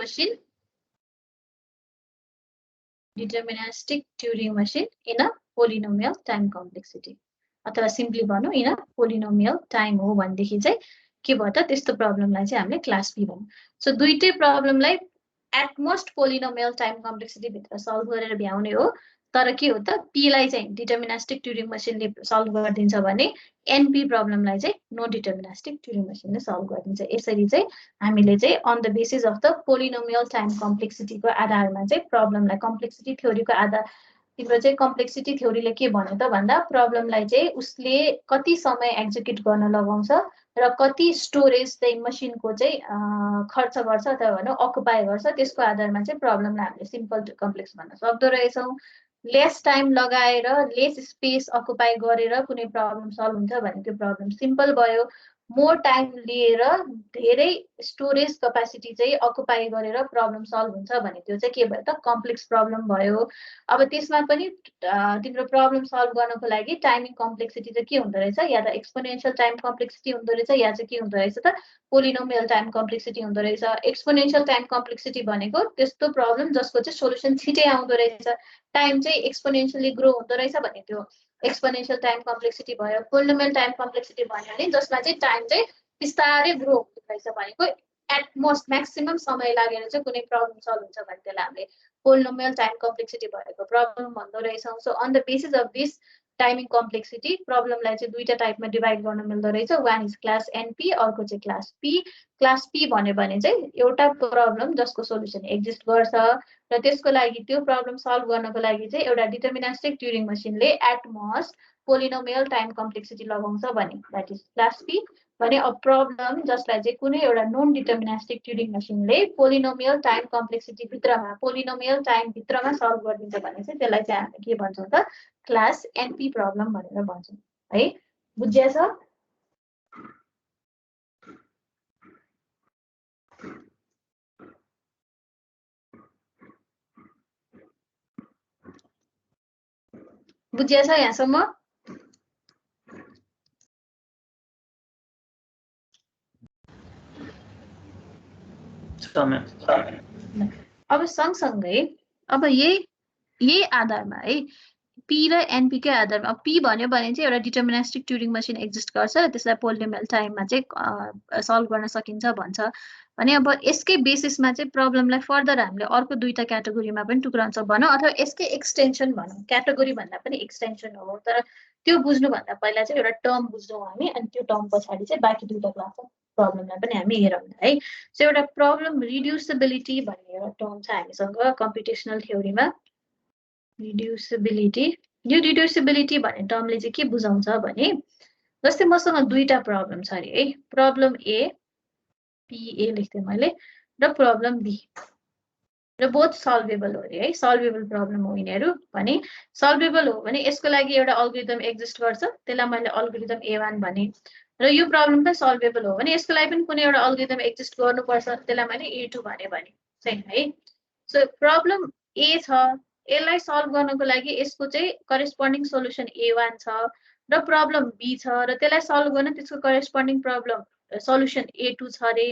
machine in a polynomial time complexity अथवा सिम्पली भनौँ in a polynomial time हो भनेदेखि चाहिँ के भयो त त्यस्तो प्रब्लमलाई चाहिँ हामीले क्लास पी भनौँ सो दुईटै प्रब्लमलाई at most polynomial time complexity भित्र सल्भ गरेर भ्याउने हो तर के हो त पी लाई चाहिँ डिटर्मिनिस्टिक ट्युरिङ मसिनले सल्भ गरिदिन्छ भने एनपी प्रब्लमलाई चाहिँ नो डिटर्मिनिस्टिक ट्युरिङ मसिनले सल्भ गरिदिन्छ यसरी चाहिँ हामीले चाहिँ on the basis of the polynomial time कम्प्लेक्सिटीको आधारमा चाहिँ प्रब्लमलाई कम्प्लेक्सिटी थ्योरीको आधार तिम्रो चाहिँ कम्प्लेक्सिटी थ्योरीले के भन्यो त भन्दा प्रब्लमलाई चाहिँ उसले कति समय एक्जिक्युट गर्न लगाउँछ र कति स्टोरेज चाहिँ मसिनको चाहिँ खर्च गर्छ अथवा भनौँ अकुपाई गर्छ त्यसको आधारमा चाहिँ प्रब्लमलाई हामीले सिम्पल टु कम्प्लेक्स भन्न सक्दो रहेछौँ लेस टाइम लगाएर लेस स्पेस अकुपाई गरेर कुनै प्रब्लम सल्भ हुन्छ भने त्यो प्रब्लम सिम्पल भयो मोर टाइम लिएर धेरै स्टोरेज क्यापेसिटी चाहिँ अकुपाई गरेर प्रब्लम सल्भ हुन्छ भने त्यो चाहिँ के भयो त कम्प्लेक्स प्रब्लम भयो अब त्यसमा पनि तिम्रो प्रब्लम सल्भ गर्नको लागि टाइमिङ कम्प्लेक्सिटी चाहिँ के हुँदो रहेछ या त एक्सपोनेन्शियल टाइम कम्प्लेक्सिटी हुँदो रहेछ या चाहिँ के हुँदो रहेछ त पोलिनोमियल टाइम कम्प्लेक्सिटी हुँदो रहेछ एक्सपोनेन्शियल टाइम कम्प्लेक्सिटी भनेको त्यस्तो प्रब्लम जसको चाहिँ सोलुसन छिटै आउँदो रहेछ टाइम चाहिँ एक्सपोनेन्शियली ग्रो हुँदो रहेछ भने त्यो एक्सपोनेन्शियल टाइम कम्प्लेक्सिटी भयो पोलिनोमियल टाइम कम्प्लेक्सिटी भन्यो भने जसमा चाहिँ टाइम चाहिँ बिस्तारै ग्रो हुँदो रहेछ भनेको एट मोस्ट म्याक्सिमम समय लागेर चाहिँ कुनै प्रब्लम सल्भ हुन्छ भने त्यसलाई हामीले पोलिनोमियल टाइम कम्प्लेक्सिटी भएको प्रब्लम भन्दो रहेछौँ so on the basis of this timing complexity प्रब्लमलाई चाहिँ दुईटा टाइपमा डिभाइड गर्न मिल्दो रहेछ वान इज क्लास एनपी अर्को चाहिँ क्लास पी भन्यो भने चाहिँ एउटा प्रब्लम जसको सोल्युसन एक्जिस्ट गर्छ र त्यसको लागि त्यो प्रब्लम सल्भ गर्नको लागि चाहिँ एउटा डिटर्मिनिस्टिक ट्युरिङ मसिनले at most polynomial time complexity लगाउँछ भने द्याट इज क्लास पी भने अ प्रब्लम जसलाई चाहिँ कुनै एउटा नन डिटर्मिनिस्टिक ट्युरिङ मसिनले पोलिनोमियल टाइम कम्प्लेक्सिटी भित्रमा पोलिनोमियल टाइम भित्रमा सल्भ गरिदिन्छ भने चाहिँ त्यसलाई चाहिँ हामी के भन्छौँ त क्लास एनपी प्रब्लम भनेर भन्छौँ है बुझ्या छ बुझ्या छ यहाँसम्म अब सँगसँगै अब यही आधारमा है पी र एनपी कै आधारमा पी भन्यो भने चाहिँ एउटा डिटर्मिनिस्टिक ट्युरिङ मसिन एक्जिस्ट गर्छ र त्यसलाई पोलिनोमियल टाइममा चाहिँ सल्भ गर्न सकिन्छ भन्छ भने अब यसकै बेसिसमा चाहिँ प्रब्लमलाई फर्दर हामीले अर्को दुईटा क्याटेगोरीमा पनि टुक्राउँछौँ भनौँ अथवा यसकै एक्सटेन्सन भनौँ क्याटेगोरी भन्दा पनि एक्सटेन्सन हो तर त्यो बुझ्नुभन्दा पहिला चाहिँ एउटा टर्म बुझ्छौँ हामी अनि त्यो टर्म पछाडि चाहिँ बाँकी दुईटा क्लासमा प्रब्लमलाई पनि हामी हेरौँ है सो एउटा प्रब्लम रिड्युसिबिलिटी भन्ने एउटा टर्म छ हामीसँग कम्प्युटेसनल थ्योरीमा रिड्युसिबिलिटी यो रिड्युसिबिलिटी भन्ने टर्मले चाहिँ के बुझाउँछ भने जस्तै मसँग दुईटा प्रब्लम छ अरे है प्रब्लम ए पिए लेख्थेँ मैले र प्रब्लम बी र बोथ सल्भेबल हो अरे है सल्भेबल प्रब्लम हो यिनीहरू भने सल्भेबल हो भने यसको लागि एउटा अल्गोरिदम एक्जिस्ट गर्छ त्यसलाई मैले अल्गोरिदम ए1 भने र यो प्रब्लम पनि सल्भेबल हो भने यसको लागि पनि कुनै एउटा अल्गोरिदम एक्जिस्ट गर्नुपर्छ त्यसलाई मैले ए2 भने चाहिँ है सो प्रब्लम ए छ यसलाई सल्भ गर्नको लागि यसको चाहिँ करेस्पोन्डिङ सोल्युसन ए1 छ र प्रब्लम बी छ र त्यसलाई सल्भ गर्न त्यसको करेस्पोन्डिङ प्रब्लम सोल्युसन ए2 छ अरे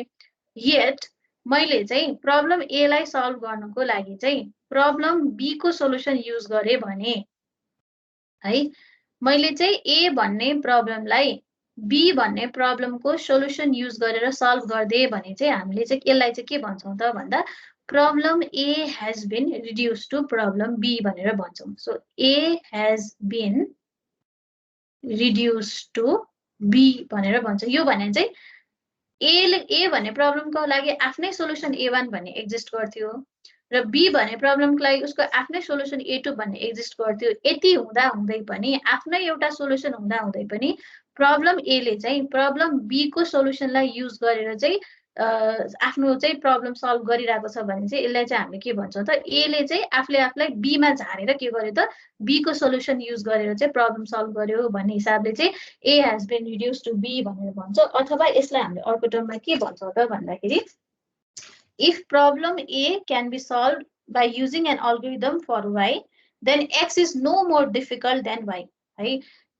येट मैले चाहिँ प्रब्लम ए लाई सल्भ गर्नको लागि चाहिँ प्रब्लम बी को सोलुसन युज गरे भने है मैले चाहिँ ए भन्ने प्रब्लमलाई बी भन्ने प्रब्लमको सोलुसन युज गरेर सल्भ गर्दै भने चाहिँ हामीले चाहिँ यसलाई चाहिँ के भन्छौं त भन्दा problem A has been reduce to problem B भनेर भन्छौं so A has been reduce to B भनेर भन्छौं यो भने चाहिँ ए भन्ने प्रब्लमको लागि आफ्नै सोलुसन ए1 भन्ने एक्जिस्ट गर्थ्यो र बी भन्ने प्रब्लमको लागि उसको आफ्नै सोलुसन ए2 भन्ने एक्जिस्ट गर्थ्यो यति हुँदा हुँदै पनि आफ्नै एउटा सोलुसन हुँदा हुँदै पनि प्रब्लम ए ले चाहिँ प्रब्लम बी को सोलुसनलाई युज गरेर चाहिँ आफ्नो चाहिँ प्रब्लम सल्भ गरिरहेको छ भने चाहिँ यसलाई चाहिँ हामीले के भन्छौं त ए ले चाहिँ आफूलाई बी मा झारेर के गर्यो त बी को सोलुसन युज गरेर चाहिँ प्रब्लम सल्भ गर्यो भन्ने हिसाबले चाहिँ A has been reduce to B भनेर भन्छौं अथवा यसलाई हामीले अर्को टर्ममा के भन्छौं त भन्दाखेरि if problem A can be solve by using an algorithm for Y then X is no more difficult than Y है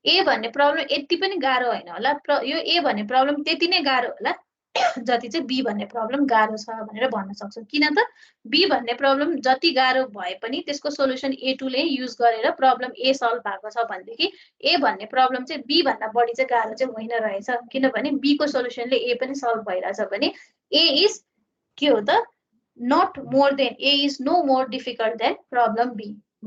ए भन्ने प्रब्लम यति पनि गाह्रो होइन होला यो ए भन्ने प्रब्लम त्यति नै गाह्रो होला जति चाहिँ बी भन्ने प्रब्लम गाह्रो छ भनेर भन्न सक्छौं किन त बी भन्ने प्रब्लम जति गाह्रो भए पनि त्यसको सोलुसन ए2 ले युज गरेर प्रब्लम ए सल्भ भएको छ भनेदेखि ए भन्ने प्रब्लम चाहिँ बी भन्दा बढी चाहिँ गाह्रो चाहिँ होइन रहेछ किनभने बी को सोलुसनले ए पनि सल्भ भइरहेछ भने ए इज के हो त not more than A is no more difficult than problem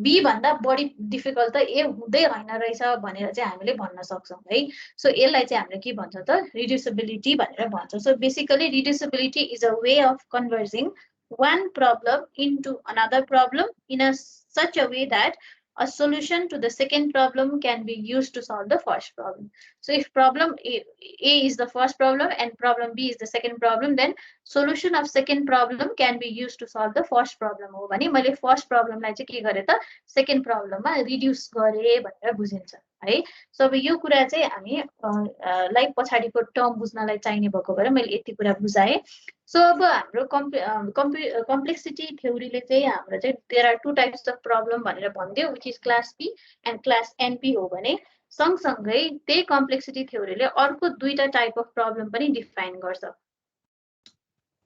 B भन्दा बढी डिफिकल्ट त ए हुँदै होइन रहेछ भनेर चाहिँ हामीले भन्न सक्छौं है सो यसलाई चाहिँ हामीले के भन्छौं त रिड्युसिबिलिटी भनेर भन्छौं so basically reducibility is a way of converging one problem into another problem in a such a way that a solution to the second problem can be used to solve the first problem. So if problem A is the first problem and problem B is the second problem, then solution of second problem can be used to solve the first problem. हो भने मैले first problem लाई चाहिँ के गरे त second problem मा reduce गरे भनेर बुझिन्छ है सो अब यो कुरा चाहिँ हामी लाइक पछाडीको टर्म बुझ्नलाई चाहिने भएको भएर मैले यति कुरा बुझाएँ सो अब हाम्रो कम्प्लेक्सिटी थ्योरीले चाहिँ हाम्रो चाहिँ there are two types of problem भनेर भन्दियो which is class P and class NP हो भने सँगसँगै त्यही कम्प्लेक्सिटी थ्योरीले अर्को दुईटा टाइप अफ प्रब्लम पनि डिफाइन गर्छ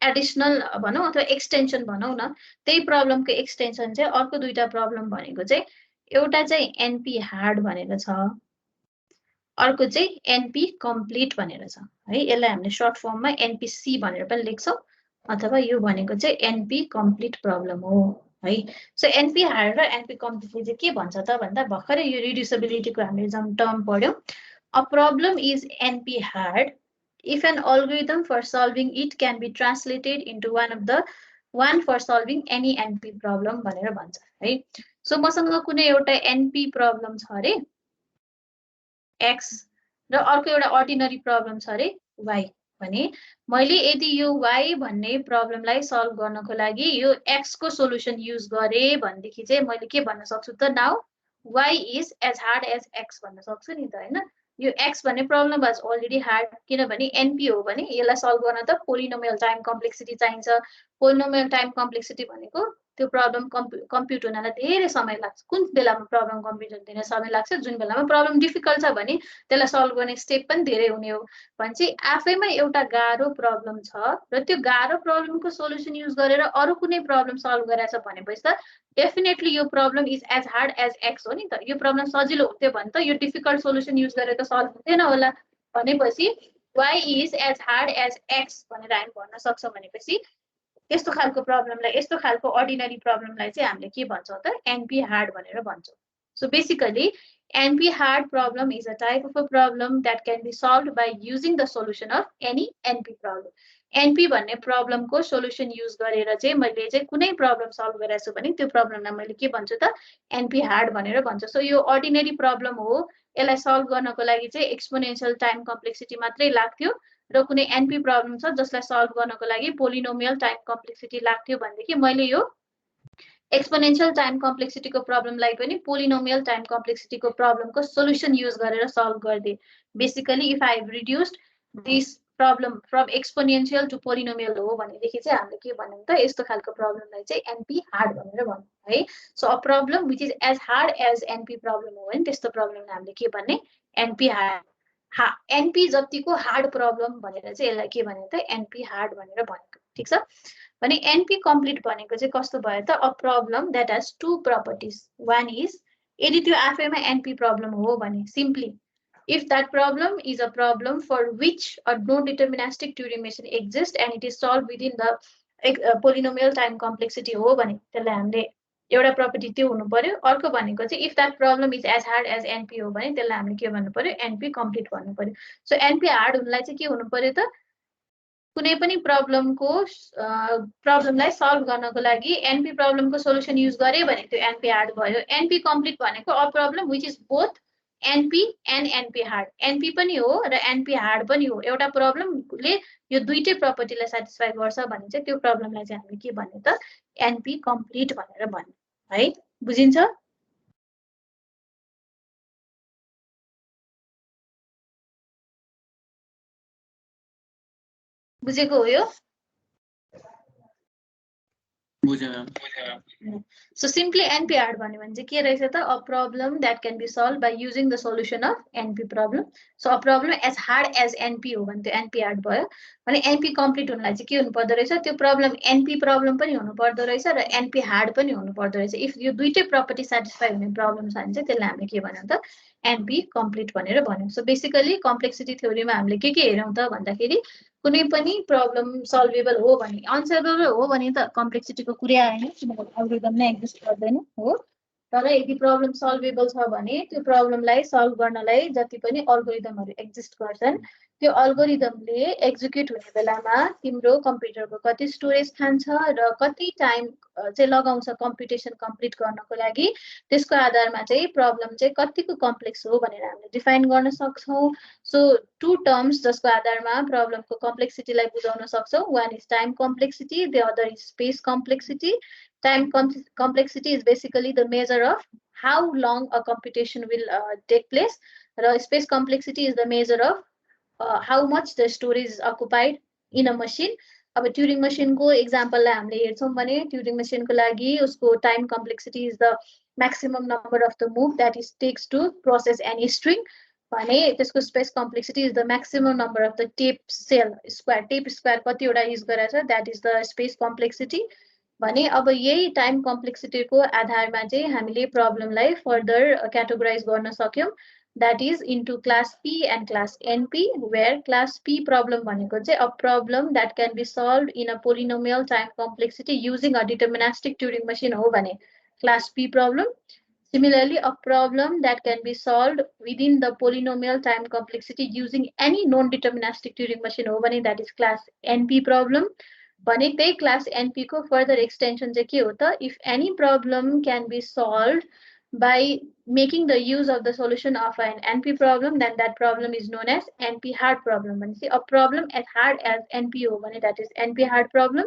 एडिसनल भनौं अथवा एक्सटेन्सन भनौं न त्यही प्रब्लमको एक्सटेन्सन चाहिँ अर्को दुईटा प्रब्लम भनेको चाहिँ एउटा चाहिँ एनपी हार्ड भनेर छ अर्को चाहिँ एनपी कम्प्लिट भनेर छ है यसलाई हामीले सर्ट फर्ममा एनपीसी भनेर पनि लेख्छौं अथवा यो भनेको चाहिँ एनपी कम्प्लिट प्रब्लम हो है सो एनपी हार्ड र एनपी कम्प्लिटले चाहिँ के भन्छ त भन्दा भर्खरै यो रिड्युसिबिलिटीको हामीले जुन टर्म पढ्यौं a problem is NP hard if an algorithm for solving it can be translated into one for solving any NP problem भनेर भन्छ है सो मसँग कुनै एउटा NP प्रब्लम छ अरे x र अर्को एउटा अर्डिनरी प्रब्लम छ अरे y भने मैले यदि यो y भन्ने प्रब्लमलाई सल्भ गर्नको लागि यो x को सोलुसन युज गरे भनेदेखि चाहिँ मैले के भन्न सक्छु त now y is as hard as x भन्न सक्छु नि त हैन यो x भन्ने प्रब्लम वाज अलरेडी हार्ड किनभने एनपी हो भने यसलाई सल्भ गर्न त पोलिनोमियल टाइम कम्प्लेक्सिटी चाहिन्छ पोलिनोमियल टाइम कम्प्लेक्सिटी भनेको त्यो प्रब्लम कम्प्युट हुनलाई धेरै समय लाग्छ कुन बेलामा प्रब्लम कम्प्युट हुन समय लाग्छ जुन बेलामा प्रब्लम डिफिकल्ट छ भने त्यसलाई सल्भ गर्ने स्टेप पनि धेरै हुने हो भनेपछि आफैमा एउटा गाह्रो प्रब्लम छ र त्यो गाह्रो प्रब्लमको सोलुसन युज गरेर अरु कुनै प्रब्लम सल्भ गरेछ भनेपछि त डेफिनेटली यो problem is as hard as X हो नि त यो प्रब्लम सजिलो हुन्थ्यो भने त यो डिफिकल्ट सोलुसन युज गरेर त सल्भ हुँदैन होला भनेपछि y is as hard as x भनेर हामी भन्न सक्छौं भनेपछि यस्तो खालको प्रब्लमलाई यस्तो खालको अर्डिनरी प्रब्लमलाई चाहिँ हामीले के भन्छौं त एनपी हार्ड भनेर भन्छौं so basically NP hard problem is a type of a problem that can be solved by using the solution of any NP problem NP भन्ने प्रब्लमको सोलुसन युज गरेर चाहिँ मैले चाहिँ कुनै प्रब्लम सल्भ गरेछु भने त्यो प्रब्लमलाई मैले के भन्छु त एनपी हार्ड भनेर भन्छु सो यो अर्डिनरी प्रब्लम हो यसलाई सल्भ गर्नको लागि चाहिँ एक्सपोनेन्शियल टाइम कम्प्लेक्सिटी मात्रै लाग्थ्यो र कुनै एनपी प्रब्लम छ जसलाई सल्भ गर्नको लागि पोलिनोमियल टाइम कम्प्लेक्सिटी लाग्थ्यो भनेदेखि मैले यो एक्सपोनेन्शियल टाइम कम्प्लेक्सिटीको प्रब्लमलाई पनि पोलिनोमियल टाइम कम्प्लेक्सिटीको प्रब्लमको सोलुसन युज गरेर सल्भ गर्दै basically if I have reduced this problem from exponential to polynomial हो भनेदेखि चाहिँ हामीले के भन्यौं त यस्तो खालको प्रब्लमलाई चाहिँ एनपी हार्ड भनेर भन्छौं है so a problem which is as hard as NP problem हो भने त्यस्तो प्रब्लमलाई हामीले के भन्ने एनपी हार्ड एनपी जतिको हार्ड प्रब्लम भनेर चाहिँ यसलाई के भने त एनपी हार्ड भनेर भनेको ठीक छ भने एनपी कम्प्लिट भनेको चाहिँ कस्तो भयो त a problem that has two properties one is यदि त्यो आफैमा एनपी प्रब्लम हो भने simply if that problem is a problem for which a non-deterministic Turing machine exists and it is solved within the polynomial time complexity हो भने त्यसलाई हामीले एउटा प्रपर्टी त्यो हुनु पर्यो अर्को भनेको चाहिँ if that problem is as hard as NP हो भने त्यसलाई हामीले के भन्नु पर्यो NP complete भन्नु पर्यो सो NP हार्ड हुनलाई चाहिँ के हुनु पर्यो त कुनै पनि प्रब्लमलाई सल्भ गर्नको लागि NP प्रब्लमको सोलुसन युज गरे भने त्यो NP हार्ड भयो NP कम्प्लिट भनेको a problem which is both NP and NP hard NP पनि हो र NP हार्ड पनि हो एउटा प्रब्लमले यो दुईटै प्रपर्टीलाई सेटिस्फाई गर्छ भने चाहिँ त्यो प्रब्लमलाई चाहिँ हामीले के भन्ने त NP कम्प्लिट भनेर भन्ने है बुझिन्छ बुझेको हो यो So simply NP hard भन्यो भने चाहिँ के रहेछ त a problem that can be solved by using the solution of NP problem. So a problem as hard as NP हो भने त्यो NP hard भयो भने NP complete हुनलाई चाहिँ के हुनु पर्दो रहेछ त्यो प्रब्लम NP प्रब्लम पनि हुनु पर्दो रहेछ र NP hard पनि हुनु पर्दो रहेछ इफ यो दुईटै प्रपर्टी सेटिस्फाई हुने प्रब्लम छ भने चाहिँ त्यसलाई हामीले के भन्यौं त NP complete भनेर भन्यौं सो बेसिकली कम्प्लेक्सिटी थ्योरीमा हामीले के हेरौं त भन्दाखेरि कुनै पनि प्रब्लम सल्भेबल हो भने अनसल्भेबल हो भने त कम्प्लेक्सिटीको कुरै आएन किनभने अल्गोरिदम नै एक्जिस्ट गर्दैन हो तर यदि प्रब्लम सल्भेबल छ भने त्यो प्रब्लमलाई सल्भ गर्नलाई जति पनि अल्गोरिदमहरु एक्जिस्ट गर्छन् त्यो अल्गोरिदमले एक्जिक्युट हुने बेलामा तिम्रो कम्प्युटरको कति स्टोरेज खान्छ र कति टाइम चाहिँ लगाउँछ कम्प्युटेसन कम्प्लिट गर्नको लागि त्यसको आधारमा चाहिँ प्रब्लम चाहिँ कतिको कम्प्लेक्स हो भनेर हामीले डिफाइन गर्न सक्छौं सो टु टर्म्स जसको आधारमा प्रब्लमको कम्प्लेक्सिटीलाई बुझाउन सक्छौं one is time complexity the other is space complexity time complexity is basically the measure of how long a computation will take place. Space complexity is the measure of how much the storage is occupied in a machine. अब Turing machine को example लाई हामीले हेर्छौं भने Turing machine को लागि उसको time complexity is the maximum number of the move that it takes to process any string. भने त्यसको space complexity is the maximum number of the tape cell square कतिवटा युज गरेछ that is the space complexity. भने अब यही time कम्प्लेक्सिटीको आधारमा चाहिँ हामीले प्रब्लमलाई फर्दर क्याटेगोराइज गर्न सक्यौं that is into class P and class NP where class P problem भनेको चाहिँ a problem that can be solved in a polynomial time complexity using a deterministic Turing machine हो भने class P problem. Similarly, a problem that can be solved within the polynomial time complexity using any non-deterministic Turing machine हो भने that is class NP problem. भने त्यही class NP को further extension चाहिँ के हो त if any problem can be solved by making the use of the solution of an NP problem then that problem is known as NP hard problem. भनेपछि a problem as hard as NP हो भने that is NP hard problem.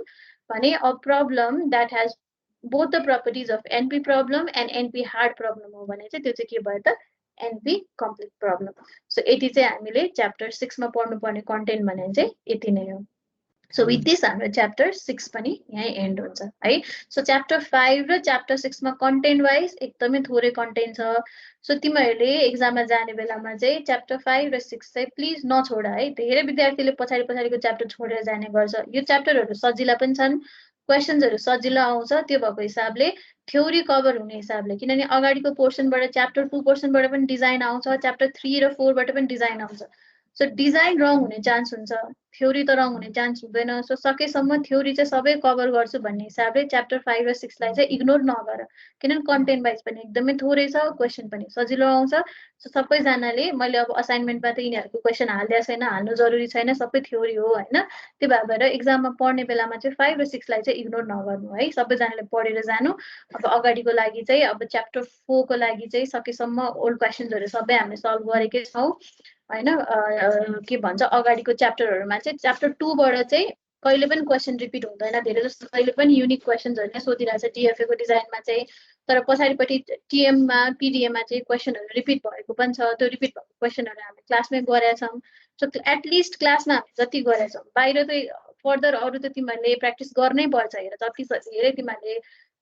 भने a problem that has both the properties of NP problem and NP hard problem हो भने चाहिँ त्यो चाहिँ के भयो त NP complete problem. So यति चाहिँ हामीले chapter 6 मा पढ्नु पर्ने कन्टेन्ट भने चाहिँ यति नै हो. So with this हाम्रो chapter 6 पनि यहाँ एन्ड हुन्छ है सो chapter 5 र chapter 6 मा कन्टेन्ट वाइज एकदमै थोरै कन्टेन्ट छ सो तिमीहरूले एक्जाममा जाने बेलामा चाहिँ chapter 5 र 6 चाहिँ प्लिज नछोड है धेरै विद्यार्थीले पछाडीको च्याप्टर छोडेर जाने गर्छ यो च्याप्टरहरू सजिला पनि छन् क्वेशन्सहरु सजिलो आउँछ त्यो भएको हिसाबले थ्योरी कभर हुने हिसाबले किनभने अगाडिको पोर्सनबाट chapter 2 पोर्सनबाट पनि डिजाइन आउँछ chapter 3 र 4 बाट पनि डिजाइन आउँछ सो डिजाइन रङ हुने चान्स हुन्छ थ्योरी त रङ हुने चान्स हुँदैन सो सकेसम्म थ्योरी चाहिँ सबै कभर गर्छु भन्ने हिसाबले chapter 5 र 6 लाई चाहिँ इग्नोर नगर किनभने कन्टेन्ट वाइज पनि एकदमै थोरै छ क्वेशन पनि सजिलो आउँछ सो सबैजनाले मैले अब असाइनमेन्टमा त यिनीहरुको क्वेशन हाल्दै छैन हाल्नु जरुरी छैन सबै थ्योरी हो हैन त्यो भएर एक्जाममा पढ्ने बेलामा चाहिँ 5 र 6 लाई चाहिँ इग्नोर नगर्नु है सबैजनाले पढेर जानु अब अगाडिको लागि चाहिँ अब chapter 4 को लागि चाहिँ सकेसम्म ओल्ड क्वेशन्सहरु सबै हामीले सल्भ गरेकै छौं हैन के भन्छ अगाडिको च्याप्टरहरुमा चाहिँ chapter 2 बाट चाहिँ कहिले पनि क्वेशन रिपिट हुँदैन धेरै जस्तो कहिले पनि युनिक क्वेशन्सहरु नै सोधिरहेछ टीएफए को डिजाइनमा चाहिँ तर पछाडीपटि टीएम मा पीडीएम मा चाहिँ क्वेशनहरु रिपिट भएको पनि छ त्यो रिपिट भएको क्वेशनहरु हामी क्लासमै गरेका छौं सो एट लिस्ट क्लासमा हामी जति गरेका छौं बाहिर चाहिँ फर्दर अरु त तिमीहरुले प्र्याक्टिस गर्नै पर्छ हेर जति धेरै तिमीहरुले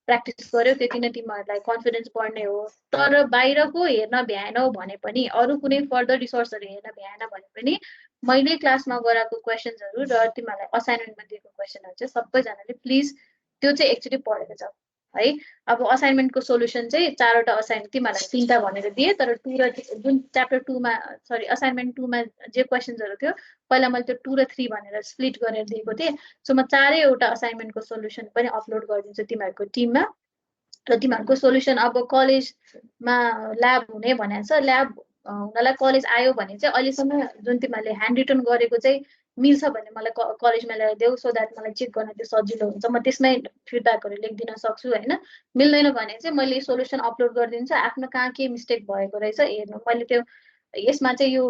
प्र्याक्टिस गर्यो त्यति नै तिमीहरुलाई कन्फिडेन्स बढ्ने हो तर बाहिरको हेर्न भ्याएनौ भने पनि अरु कुनै फर्दर रिसोर्सहरु हेर्न भ्याएन भने पनि मैले क्लासमा गराएको क्वेसन्सहरू र तिमीहरूलाई असाइनमेन्टमा दिएको क्वेसनहरू चाहिँ सबैजनाले प्लिज त्यो चाहिँ एकचोटि पढेर जाऊ है। अब असाइनमेन्टको सोल्युसन चाहिँ 4वटा असाइनमेन्ट तिमीहरूलाई 3टा भनेर दिए, तर 2 र जुन च्याप्टर 2 मा सरी असाइनमेन्ट 2 मा जे क्वेसन्सहरू थियो पहिला मैले त्यो 2 र 3 भनेर स्प्लिट गरेर दिएको थिएँ। सो म 4वटा असाइनमेन्टको सोल्युसन पनि अपलोड गरिदिन्छु तिमीहरूको टिममा र तिमीहरूको सोल्युसन अब कलेजमा ल्याब हुने भनेको छ। ल्याब हुनलाई कलेज आयो भने चाहिँ अहिलेसम्म जुन तिमीहरूले ह्यान्ड रिटन गरेको चाहिँ मिल्छ भने मलाई कलेजमा ल्याएर देऊ, सो द्याट मलाई चेक गर्न त्यो सजिलो हुन्छ, म त्यसमै फिडब्याकहरू लेखिदिन सक्छु होइन। मिल्दैन भने चाहिँ मैले सोल्युसन अपलोड गरिदिन्छु, आफ्नो कहाँ के मिस्टेक भएको रहेछ हेर्नु। मैले त्यो यसमा चाहिँ यो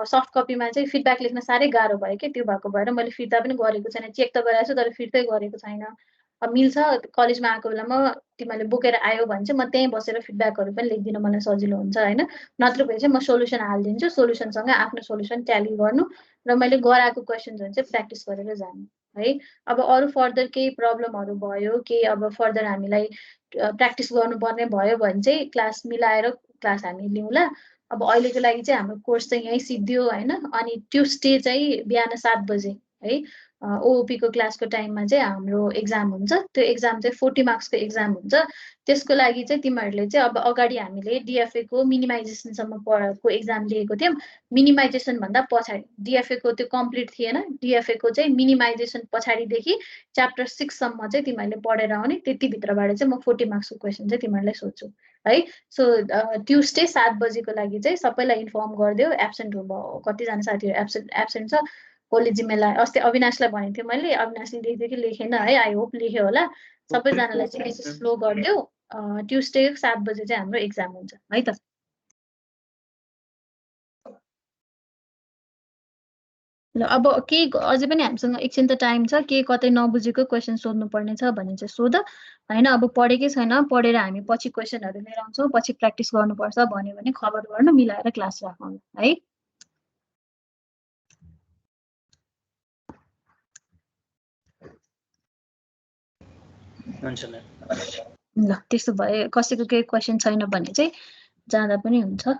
सफ्ट कपीमा चाहिँ फिडब्याक लेख्न साह्रै गाह्रो भयो कि, त्यो भएको भएर मैले फिर्ता पनि गरेको छैन। चेक त गराएको छु तर फिर्तै गरेको छैन। अब मिल्छ कलेजमा आएको बेलामा तिमीहरूले बोकेर आयो भने चाहिँ म त्यहीँ बसेर फिडब्याकहरू पनि लेखिदिन मलाई सजिलो हुन्छ होइन। नत्र भए चाहिँ म सोल्युसन हालिदिन्छु, सोल्युसनसँगै आफ्नो सोल्युसन ट्याली गर्नु र मैले गराएको क्वेसन्सहरू चाहिँ प्र्याक्टिस गरेर जानु है। अब अरू फर्दर केही प्रब्लमहरू भयो, केही अब फर्दर हामीलाई प्र्याक्टिस गर्नुपर्ने भयो भने चाहिँ क्लास मिलाएर क्लास हामी लिउँला। अब अहिलेको लागि चाहिँ हाम्रो कोर्स चाहिँ यहीँ सिद्धियो होइन। अनि ट्युसडे चाहिँ बिहान 7 बजे है ओओपीको क्लासको टाइममा चाहिँ हाम्रो एक्जाम हुन्छ। त्यो एक्जाम चाहिँ 40 मार्क्सको एक्जाम हुन्छ। त्यसको लागि चाहिँ तिमीहरूले चाहिँ अब अगाडि हामीले डिएफएको मिनिमाइजेसनसम्मको एक्जाम लिएको थियौँ। मिनिमाइजेसन भन्दा पछाडि डिएफएको त्यो कम्प्लिट थिएन, डिएफएको चाहिँ मिनिमाइजेसन पछाडिदेखि च्याप्टर 6 सम्म चाहिँ तिमीहरूले पढेर आउने। त्यतिभित्रबाट चाहिँ म 40 मार्क्सको क्वेसन चाहिँ तिमीहरूलाई सोध्छु है। सो ट्युसडे 7 बजेको लागि चाहिँ सबैलाई इन्फर्म गरिदियो। एब्सेन्ट भयो कतिजना साथीहरू एब्सेन्ट छ कसले जिम्मेलाई अस्ति अविनाशलाई भनेको थिएँ मैले, अविनाशले लेख्दै कि लेखेन है, आई होप लेख्यो होला। सबैजनालाई चाहिँ मेसेज फ्लो गरिदियो। ट्युसडे 7 बजे चाहिँ हाम्रो एक्जाम हुन्छ है त। ल अब केही अझै पनि हामीसँग एकछिन त टाइम छ, के कतै नबुझेको क्वेसन सोध्नुपर्ने छ भने चाहिँ सोध होइन। अब पढेकै छैन, पढेर हामी पछि क्वेसनहरू लिएर आउँछौँ, पछि प्र्याक्टिस गर्नुपर्छ भन्यो भने खबर गर्नु, मिलाएर क्लास राखौँ है। हुन्छ म्याम। ल त्यसो भए कसैको केही क्वेसन छैन भने चाहिँ जाँदा पनि हुन्छ।